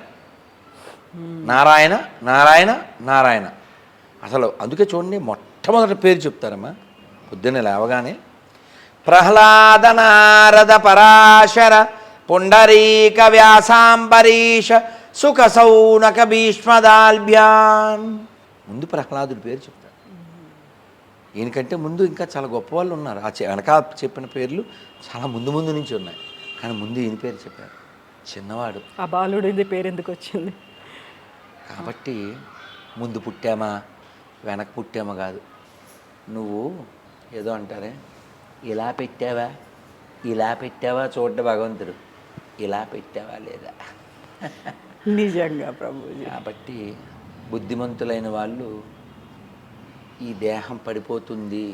నారాయణ నారాయణ నారాయణ. అసలు అందుకే చూడండి, మొట్టమొదటి పేరు చెప్తారమ్మా పొద్దున్నే లేవగానే, ప్రహ్లాద నారద పరాశర పుండరీక వ్యాసాంబరీష సుఖ సౌనక భీష్మదాల్భ్యాన్. ముందు ప్రహ్లాదుడి పేరు చెప్తారు. ఈయనకంటే ముందు ఇంకా చాలా గొప్ప వాళ్ళు ఉన్నారు. వెనక చెప్పిన పేర్లు చాలా ముందు ముందు నుంచి ఉన్నాయి, కానీ ముందు ఈయన పేరు చెప్పారు. చిన్నవాడు, ఆ బాలుడిది పేరు ఎందుకు వచ్చింది కాబట్టి ముందు పుట్టామా వెనక పుట్టామా కాదు. నువ్వు ఏదో అంటారే, ఇలా పెట్టావా ఇలా పెట్టావా చూడ్డ భగవంతుడు, ఇలా పెట్టావా లేదా. నిజంగా ప్రభుజీ. కాబట్టి బుద్ధిమంతులైన వాళ్ళు ఈ దేహం పడిపోతుంది,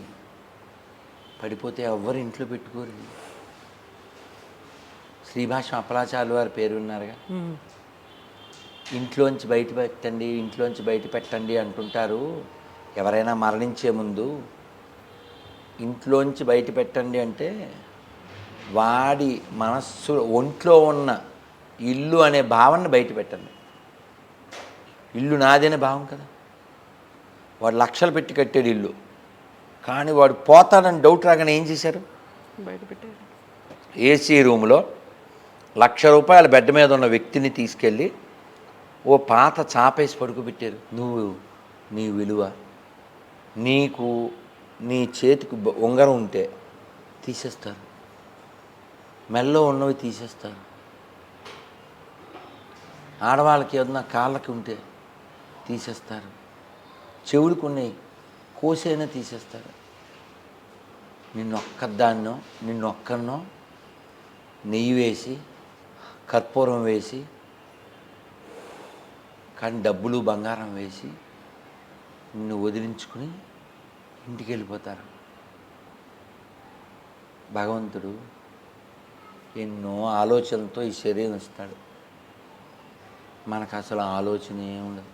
పడిపోతే ఎవ్వరు ఇంట్లో పెట్టుకోరు. శ్రీభాష్యం అప్పలాచార్యుల వారి పేరు ఉన్నారుగా, ఇంట్లోంచి బయట పెట్టండి ఇంట్లోంచి బయట పెట్టండి అంటుంటారు. ఎవరైనా మరణించే ముందు ఇంట్లోంచి బయట పెట్టండి అంటే వాడి మనస్సు ఒంట్లో ఉన్న ఇల్లు అనే భావన బయట పెట్టండి. ఇల్లు నాదనే భావం కదా, వాడు లక్షలు పెట్టి కట్టాడు ఇల్లు, కానీ వాడు పోతాడని డౌట్ రాగానే ఏం చేశారు, బయట పెట్టారు. ఏసీ రూమ్లో ₹1,00,000 బెడ్ మీద ఉన్న వ్యక్తిని తీసుకెళ్ళి ఓ పాత చాపేసి పడుకోబెట్టారు. నువ్వు నీ విలువ, నీకు నీ చేతికి ఉంగరం ఉంటే తీసేస్తారు, మెల్లో ఉన్నవి తీసేస్తారు, ఆడవాళ్ళకి ఏదన్నా కాళ్ళకి ఉంటే తీసేస్తారు, చెవులకు ఉన్నాయి కోసైనా తీసేస్తారు. నిన్నొక్కదాన్నో నిన్నొక్కన్నో నెయ్యి వేసి కర్పూరం వేసి కానీ డబ్బులు బంగారం వేసి నిన్ను వదిలించుకుని ఇంటికి వెళ్ళిపోతారు. భగవంతుడు ఎన్నో ఆలోచనలతో ఈ శరీరం ఇస్తాడు, మనకు అసలు ఆలోచన ఏముండదు.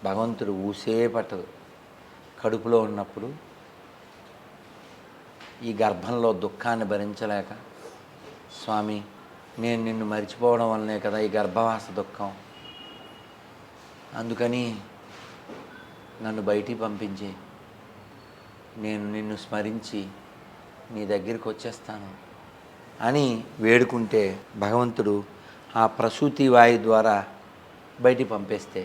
భగవంతుడు ఊసే పట్టదు. కడుపులో ఉన్నప్పుడు ఈ గర్భంలో దుఃఖాన్ని భరించలేక, స్వామి నేను నిన్ను మరిచిపోవడం వల్లనే కదా ఈ గర్భవాస దుఃఖం, అందుకని నన్ను బయటికి పంపించి నేను నిన్ను స్మరించి నీ దగ్గరికి వచ్చేస్తాను అని వేడుకుంటే భగవంతుడు ఆ ప్రసూతి వాయు ద్వారా బయటికి పంపేస్తే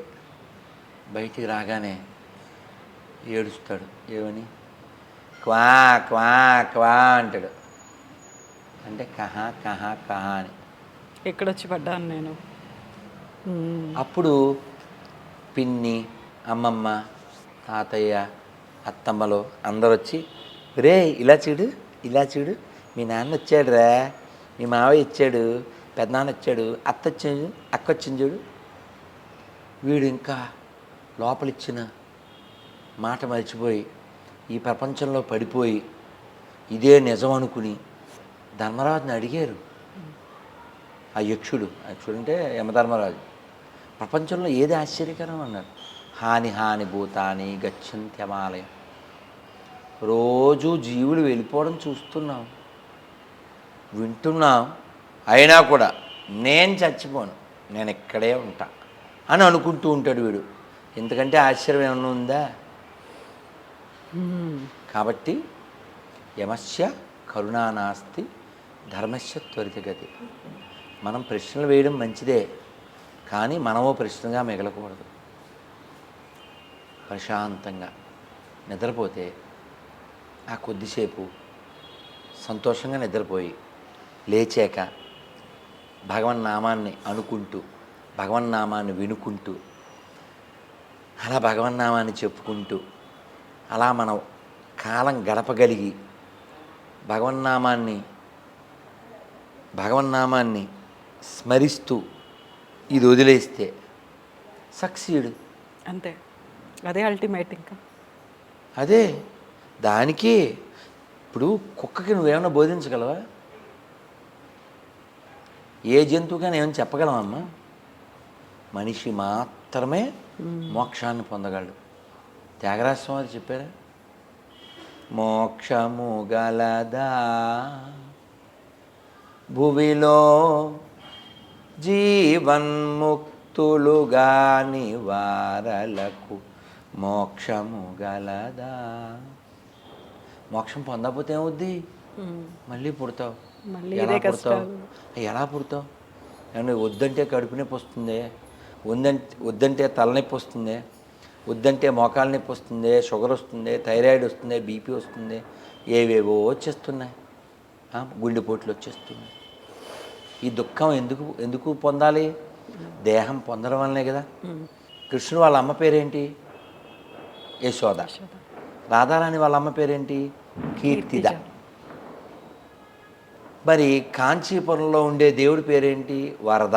బయటికి రాగానే ఏడుస్తాడు. ఏమని, క్వా క్వా క్వా అంటాడు. అంటే కహా కహా కహా అని. ఎక్కడొచ్చి పడ్డాను నేను. అప్పుడు పిన్ని, అమ్మమ్మ, తాతయ్య, అత్తమ్మలు అందరూ వచ్చి, రే ఇలా చూడు ఇలా చూడు, మీ నాన్న వచ్చాడు రా, మీ మావయ్య ఇచ్చాడు, పెద్దనాన్న వచ్చాడు, అత్త వచ్చాడు, అక్క వచ్చింది చూడు. వీడు ఇంకా లోపలిచ్చిన మాట మర్చిపోయి ఈ ప్రపంచంలో పడిపోయి ఇదే నిజం అనుకుని ధర్మరాజుని అడిగారు. ఆ యక్షుడు అంటే యమధర్మరాజు, ప్రపంచంలో ఏది ఆశ్చర్యకరం అన్నారు. హాని హాని భూతాని గచ్చంత్యమాలయం. రోజు జీవులు వెళ్ళిపోవడం చూస్తున్నాం, వింటున్నాం, అయినా కూడా నేను చచ్చిపోను, నేను ఇక్కడే ఉంటా అని అనుకుంటూ ఉంటాడు వీడు. ఎందుకంటే ఆశ్చర్యం ఏమన్నా ఉందా? కాబట్టి యమస్య కరుణానాస్తి ధర్మస్య త్వరితగతి. మనం ప్రశ్నలు వేయడం మంచిదే, కానీ మనమో ప్రశ్నగా మిగలకూడదు. ప్రశాంతంగా నిద్రపోతే ఆ కొద్దిసేపు సంతోషంగా నిద్రపోయి లేచాక భగవన్నామాన్ని అనుకుంటూ, భగవన్నామాన్ని వినుకుంటూ, అలా భగవన్నామాన్ని చెప్పుకుంటూ అలా మనం కాలం గడపగలిగి భగవన్నామాన్ని స్మరిస్తూ ఇది వదిలేస్తే సక్సీడ్. అంతే, అదే అల్టిమేట్. ఇంకా అదే దానికి ఇప్పుడు కుక్కకి నువ్వేమైనా బోధించగలవా? ఏ జంతువుకైనా ఏమైనా చెప్పగలవమ్మా? మనిషి మాత్రమే మోక్షాన్ని పొందగలడు. త్యాగరాజ స్వామి చెప్పారా, మోక్షము గలదా భువిలో జీవన్ముక్తులుగాని వారలకు మోక్షము గలదా. మోక్షం పొందకపోతే ఏమవుద్ది? మళ్ళీ పుడతావు. ఎలా పుడతావు? ఎలా పుడతావు? ఏమన్నా వద్దంటే కడుపు నొప్పి వస్తుంది, వద్దంటే తలనొప్పి వస్తుంది, వద్దంటే మోకాల నొప్పి వస్తుంది, షుగర్ వస్తుంది, థైరాయిడ్ వస్తుంది, బీపీ వస్తుంది, ఏవేవో వచ్చేస్తున్నాయి, గుండెపోట్లు వచ్చేస్తున్నాయి. ఈ దుఃఖం ఎందుకు పొందాలి? దేహం పొందడం వల్లనే కదా. కృష్ణుడు వాళ్ళ అమ్మ పేరేంటి? యశోద. రాధారాణి వాళ్ళ అమ్మ పేరేంటి? కీర్తిద. మరి కాంచీపురంలో ఉండే దేవుడి పేరేంటి? వరద.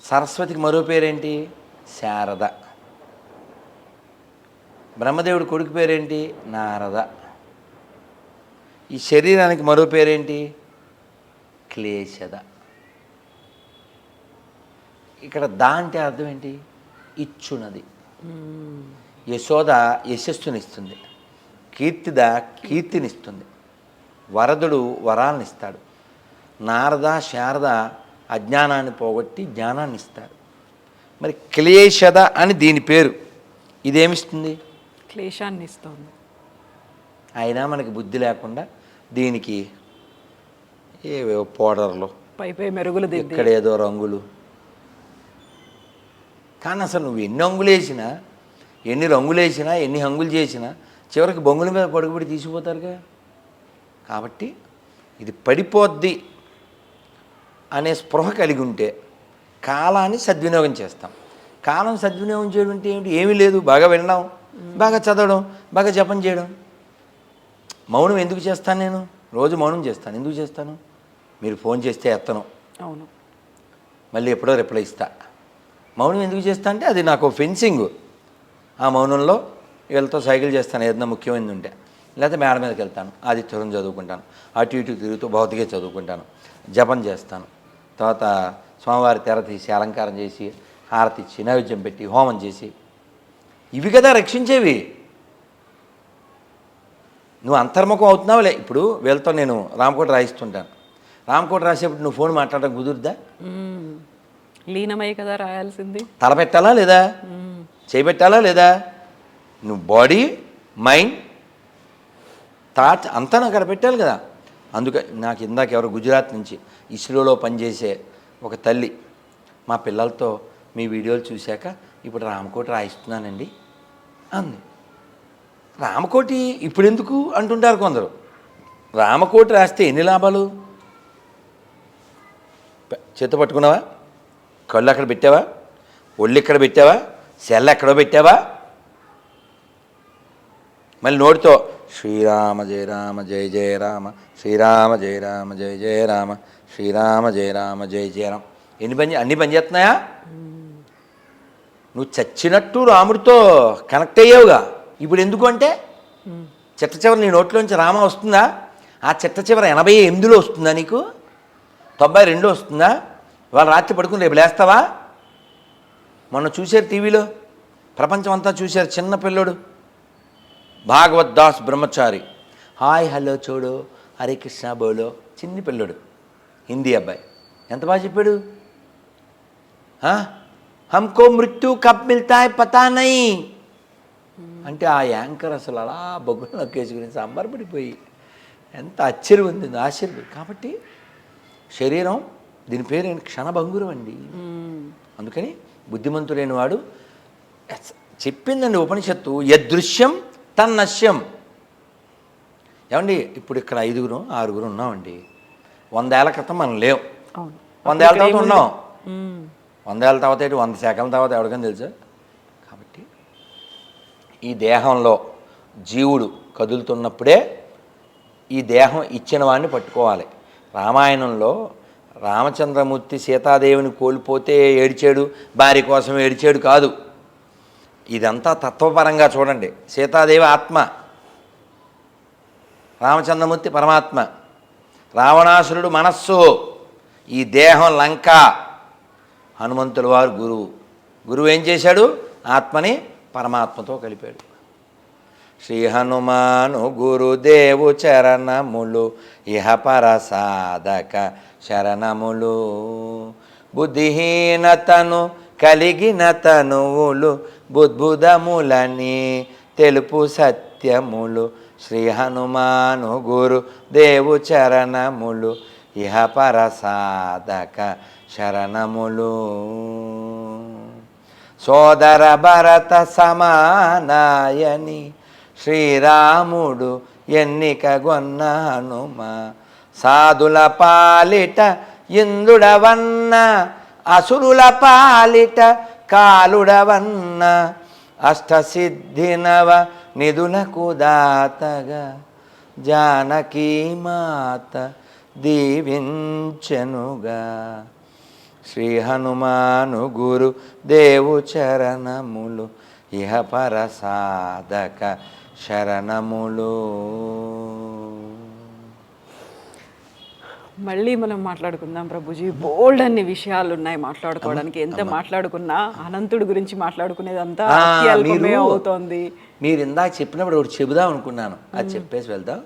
సరస్వతికి మరో పేరేంటి? శారద. బ్రహ్మదేవుడి కొడుకు పేరేంటి? నారద. ఈ శరీరానికి మరో పేరేంటి? క్లేశద. ఇక్కడ దా అంటే అర్థం ఏంటి? ఇచ్చునది. యశోద యశస్సునిస్తుంది, కీర్తిద కీర్తినిస్తుంది, వరదుడు వరాలను ఇస్తాడు, నారద శారద అజ్ఞానాన్ని పోగొట్టి జ్ఞానాన్ని ఇస్తాడు. మరి క్లేశద అని దీని పేరు. ఇదేమిస్తుంది? క్లేశాన్ని ఇస్తుంది. అయినా మనకి బుద్ధి లేకుండా దీనికి ఏవేవో పౌడర్లు, పై మెరుగులు, ఇక్కడేదో రంగులు. కానీ అసలు నువ్వు ఎన్ని రంగులు వేసినా, ఎన్ని హంగులు చేసినా చివరికి బొంగుల మీద పడుకుబడి తీసిపోతారుగా. కాబట్టి ఇది పడిపోద్ది అనే స్పృహ కలిగి ఉంటే కాలాన్ని సద్వినియోగం చేస్తాం. కాలం సద్వినియోగం చేయడం అంటే ఏమిటి? ఏమీ లేదు. బాగా వినడం, బాగా చదవడం, బాగా జపం చేయడం. మౌనం ఎందుకు చేస్తాను? నేను రోజు మౌనం చేస్తాను. ఎందుకు చేస్తాను? మీరు ఫోన్ చేస్తే ఎత్తను, అవును, మళ్ళీ ఎప్పుడో రిప్లై ఇస్తా. మౌనం ఎందుకు చేస్తా అంటే అది నాకు ఫెన్సింగ్. ఆ మౌనంలో వీళ్ళతో సైకిల్ చేస్తాను, ఏదైనా ముఖ్యమైనది ఉంటే, లేకపోతే మేడ మీదకి వెళ్తాను, ఆదిత్యం చదువుకుంటాను, అటు ఇటు తిరుగుతూ భౌతిక చదువుకుంటాను, జపం చేస్తాను, తర్వాత స్వామివారి తెర తీసి అలంకారం చేసి హారతి ఇచ్చి నైవేద్యం పెట్టి హోమం చేసి. ఇవి కదా రక్షించేవి. నువ్వు అంతర్ముఖం అవుతున్నావులే. ఇప్పుడు వీళ్ళతో నేను రామకోట రాయిస్తుంటాను. రామకోట రాసేప్పుడు నువ్వు ఫోన్ మాట్లాడడం కుదురుద్దా? లీనమై కదా రాయాల్సింది. తల పెట్టాలా లేదా? చేయబెట్టాలా లేదా? నువ్వు బాడీ, మైండ్, థాట్స్ అంతా నాకు అక్కడ పెట్టాలి కదా. అందుకే నాకు ఇందాక ఎవరు గుజరాత్ నుంచి ఇస్రోలో పనిచేసే ఒక తల్లి, మా పిల్లలతో మీ వీడియోలు చూశాక ఇప్పుడు రామకోటి రాయిస్తున్నానండి అంది. రామకోటి ఇప్పుడు ఎందుకు అంటుంటారు కొందరు. రామకోటి రాస్తే ఎన్ని లాభాలు? చేత పట్టుకున్నావా? కళ్ళు అక్కడ పెట్టావా? ఒళ్ళు ఇక్కడ పెట్టావా? సెల్ ఎక్కడో పెట్టావా? మళ్ళీ నోటితో శ్రీరామ జయ రామ జయ జయ రామ, శ్రీరామ జయ రామ జయ జయ రామ, శ్రీరామ జయ రామ జయ జయ రామ. అన్ని పని చేస్తున్నాయా? నువ్వు చచ్చినట్టు రాముడితో కనెక్ట్ అయ్యావుగా. ఇప్పుడు ఎందుకు అంటే చిట్ట చివరి నీ నోట్లోంచి రామ వస్తుందా? ఆ చిట్ట చివరి 88లో వస్తుందా? నీకు 92 వస్తుందా? వాళ్ళు రాత్రి పడుకుని రేపు లేస్తావా? మొన్న చూశారు టీవీలో, ప్రపంచం అంతా చూశారు. చిన్న పిల్లోడు భాగవత్ దాస్ బ్రహ్మచారి హాయ్ హలో చూడు హరే కృష్ణ బోలో, చిన్ని పిల్లడు హిందీ అబ్బాయి ఎంత బాగా చెప్పాడు. హమ్కో మృత్యు కబ్ మిల్తా హై పతా నహీ అంటే ఆ యాంకర్ అసలు అలా బొగ్గులు నొక్కేసి గురించి సంబరపడిపోయి ఎంత ఆశ్చర్యం ఉంది, ఆశ్చర్యం. కాబట్టి శరీరం దీని పేరు క్షణభంగురం అండి. అందుకని బుద్ధిమంతుడైన వాడు చెప్పిందండి ఉపనిషత్తు, యదృశ్యం తన్నశ్యం. ఏమండి ఇప్పుడు ఇక్కడ 5 6 ఉన్నామండి. 100 ఏళ్ల క్రితం మనం లేవు, 100 ఏళ్ళ తర్వాత ఉన్నాం. 100 ఏళ్ళ తర్వాత 100 శాఖల తర్వాత ఎవరికైనా తెలుసా? కాబట్టి ఈ దేహంలో జీవుడు కదులుతున్నప్పుడే ఈ దేహం ఇచ్చిన వాడిని పట్టుకోవాలి. రామాయణంలో రామచంద్రమూర్తి సీతాదేవిని కోల్పోతే ఏడిచాడు, భార్య కోసం ఏడిచాడు కాదు. ఇదంతా తత్వపరంగా చూడండి. సీతాదేవి ఆత్మ, రామచంద్రమూర్తి పరమాత్మ, రావణాసురుడు మనస్సు, ఈ దేహం లంక. హనుమంతుల వారు గురువు. గురువు ఏం చేశాడు? ఆత్మని పరమాత్మతో కలిపాడు. శ్రీ హనుమాను గురుదేవు చరణములు ఇహ పర సాధక శరణములు. బుద్ధిహీనతను కలిగిన తనువులు బుద్భుదములని తెలుపు సత్యములు. శ్రీ హనుమాను గురుదేవు చరణములు ఇహ పర సాధక శరణములు. సోదర భరత సమానాయని శ్రీరాముడు ఎన్నికగొన్న హనుమ. సాధుల పాలిట ఇంద్రుడవన్న, అసురుల పాలిట కాలుడవన్న. అష్టసిద్ధినవ నిధులకు దాతగా జానకీ మాత దీవించెనుగా. శ్రీ హనుమాను గురు దేవు చరణములు ఇహ పర సాధక శరణములు. మళ్ళీ మనం మాట్లాడుకుందాం ప్రభుజీ. బోల్డ్ అన్ని విషయాలు ఉన్నాయి మాట్లాడుకోవడానికి. ఎంత మాట్లాడుకున్నా అనంతుడి గురించి మాట్లాడుకునేదంతా అత్యల్పమే అవుతోంది. మీరు ఇందాక చెప్పినప్పుడు ఒకటి చెబుదాం అనుకున్నాను, అది చెప్పేసి వెళ్దాం.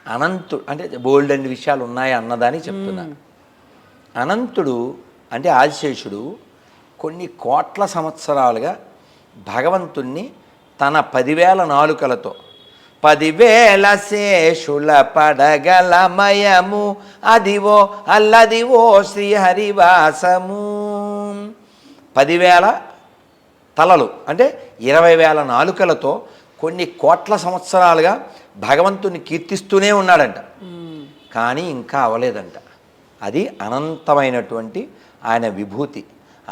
అనంతుడు అంటే బోల్డ్ అన్ని విషయాలు ఉన్నాయి అన్నదాన్ని చెప్తున్నాను. అనంతుడు అంటే ఆదిశేషుడు కొన్ని కోట్ల సంవత్సరాలుగా భగవంతుణ్ణి తన 10,000 నాలుకలతో 10,000 శేషుల పడగలమయము అదివో అల్లదివో శ్రీహరివాసము. 10,000 తలలు అంటే 20,000 నాలుకలతో కొన్ని కోట్ల సంవత్సరాలుగా భగవంతుని కీర్తిస్తూనే ఉన్నాడంట. కానీ ఇంకా అవలేదంట. అది అనంతమైనటువంటి ఆయన విభూతి,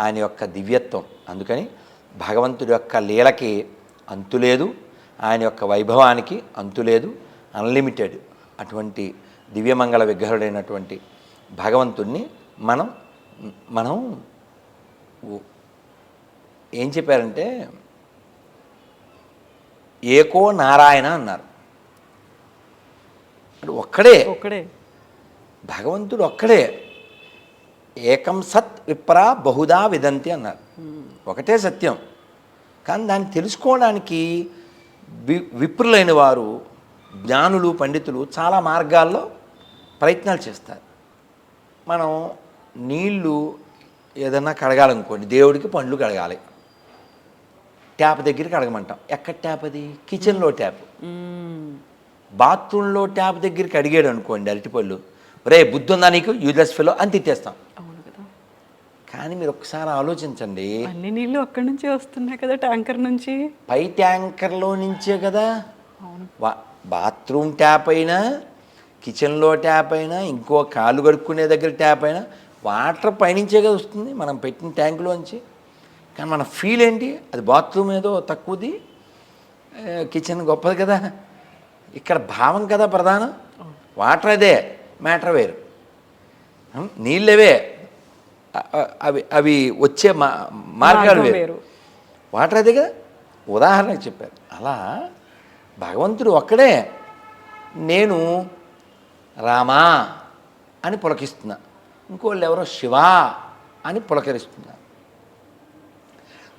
ఆయన యొక్క దివ్యత్వం. అందుకని భగవంతుడి యొక్క లీలకి అంతులేదు, ఆయన యొక్క వైభవానికి అంతులేదు, అన్లిమిటెడ్. అటువంటి దివ్యమంగళ విగ్రహుడైనటువంటి భగవంతుణ్ణి మనం ఏం చెప్పారంటే ఏకో నారాయణ అన్నారు. ఒక్కడే భగవంతుడు ఒక్కడే. ఏకం సత్ విప్రా బహుదా విదంతి అన్నారు. ఒకటే సత్యం. కానీ దాన్ని తెలుసుకోవడానికి విప్రులైన వారు, జ్ఞానులు, పండితులు చాలా మార్గాల్లో ప్రయత్నాలు చేస్తారు. మనం నీళ్ళు ఏదన్నా కడగాలనుకోండి, దేవుడికి పండ్లు కడగాలి, ట్యాప్ దగ్గరికి కడగమంటాం. ఎక్కడ ట్యాప్? అది కిచెన్లో ట్యాప్. బాత్రూంలో ట్యాప్ దగ్గరికి అడిగాడు అనుకోండి అరటిపళ్ళు, రే బుద్ధి ఉందా నీకు, యూజ్లెస్ ఫెలో అని తిట్టేస్తాం. కానీ మీరు ఒకసారి ఆలోచించండి, అన్ని నీళ్ళు అక్కడి నుంచే వస్తున్నాయి కదా, ట్యాంకర్ నుంచి. పై ట్యాంకర్లో నుంచే కదా. బాత్రూమ్ ట్యాప్ అయినా, కిచెన్లో ట్యాప్ అయినా, ఇంకో కాళ్ళు కడుక్కునే దగ్గర ట్యాప్ అయినా వాటర్ పైనుంచే కదా వస్తుంది, మనం పెట్టిన ట్యాంకులోంచి. కానీ మన ఫీల్ ఏంటి, అది బాత్రూమ్ ఏదో తక్కువది, కిచెన్ గొప్పది కదా. ఇక్కడ భావం కదా ప్రధానం. వాటర్ అదే, మ్యాటర్ వేరు. నీళ్ళవే, అవి వచ్చే మార్గాలు వేరు. వాటర్ అదే కదా. ఉదాహరణకు చెప్పారు. అలా భగవంతుడు ఒక్కడే. నేను రామా అని పులకిస్తున్నా, ఇంకోళ్ళు ఎవరో శివా అని పులకరిస్తున్నా.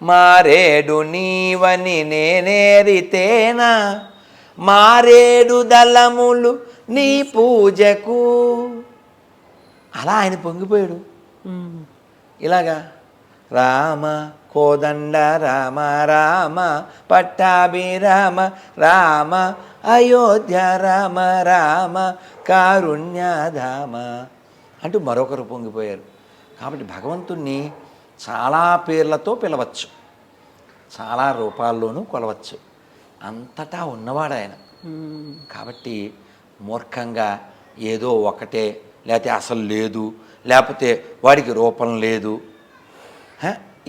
మారేడు నీవని నేనేరితేనా మారేడు దళములు నీ పూజకు. అలా ఆయన పొంగిపోయాడు. ఇలాగా రామ కోదండ రామ రామ పట్టాభిరామ రామ అయోధ్య రామ రామ కారుణ్యధామ అంటూ మరొకరు పొంగిపోయారు. కాబట్టి భగవంతుణ్ణి చాలా పేర్లతో పిలవచ్చు, చాలా రూపాల్లోనూ కొలవచ్చు. అంతటా ఉన్నవాడు ఆయన. కాబట్టి మూర్ఖంగా ఏదో ఒకటే, లేకపోతే అసలు లేదు, లేకపోతే వాడికి రూపం లేదు,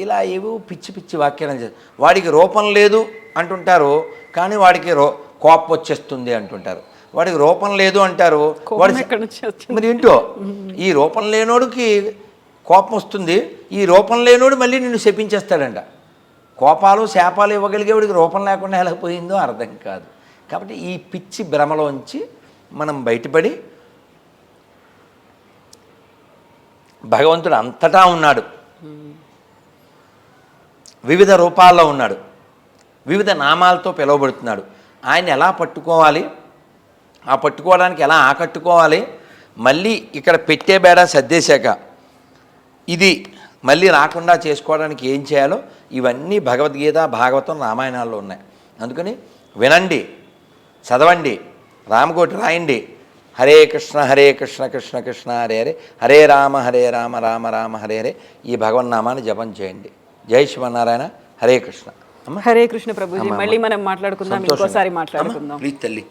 ఇలా ఏవో పిచ్చి పిచ్చి వాక్యాలు వాడికి రూపం లేదు అంటుంటారు, కానీ వాడికి కోపం వచ్చేస్తుంది అంటుంటారు. వాడికి రూపం లేదు అంటారు, వాడి మరి ఏంటో ఈ రూపం లేనోడికి కోపం వస్తుంది, ఈ రూపం లేనోడు మళ్ళీ నిన్ను శపించేస్తాడంట. కోపాలు శాపాలు ఇవ్వగలిగేవాడికి రూపం లేకుండా ఎలా పోయిందో అర్థం కాదు. కాబట్టి ఈ పిచ్చి భ్రమలోంచి మనం బయటపడి భగవంతుడు అంతటా ఉన్నాడు, వివిధ రూపాల్లో ఉన్నాడు, వివిధ నామాలతో పిలువబడుతున్నాడు. ఆయన ఎలా పట్టుకోవాలి, ఆ పట్టుకోవడానికి ఎలా ఆకట్టుకోవాలి, మళ్ళీ ఇక్కడ పెట్టే బేడా సర్దేశాక ఇది మళ్ళీ రాకుండా చేసుకోవడానికి ఏం చేయాలో ఇవన్నీ భగవద్గీత, భాగవతం, రామాయణాల్లో ఉన్నాయి. అందుకని వినండి, చదవండి, రామకోటి రాయండి. హరే కృష్ణ కృష్ణ కృష్ణ హరే హరే, హరే రామ రామ రామ హరే హరే ఈ భగవన్నామాన్ని జపం చేయండి. జై శివనారాయణ. హరే కృష్ణ. హరే కృష్ణ ప్రభుజీ. మళ్ళీ మనం మాట్లాడుకుందాం, ఇంకోసారి మాట్లాడుకుందాం. ప్లీజ్ తల్లి.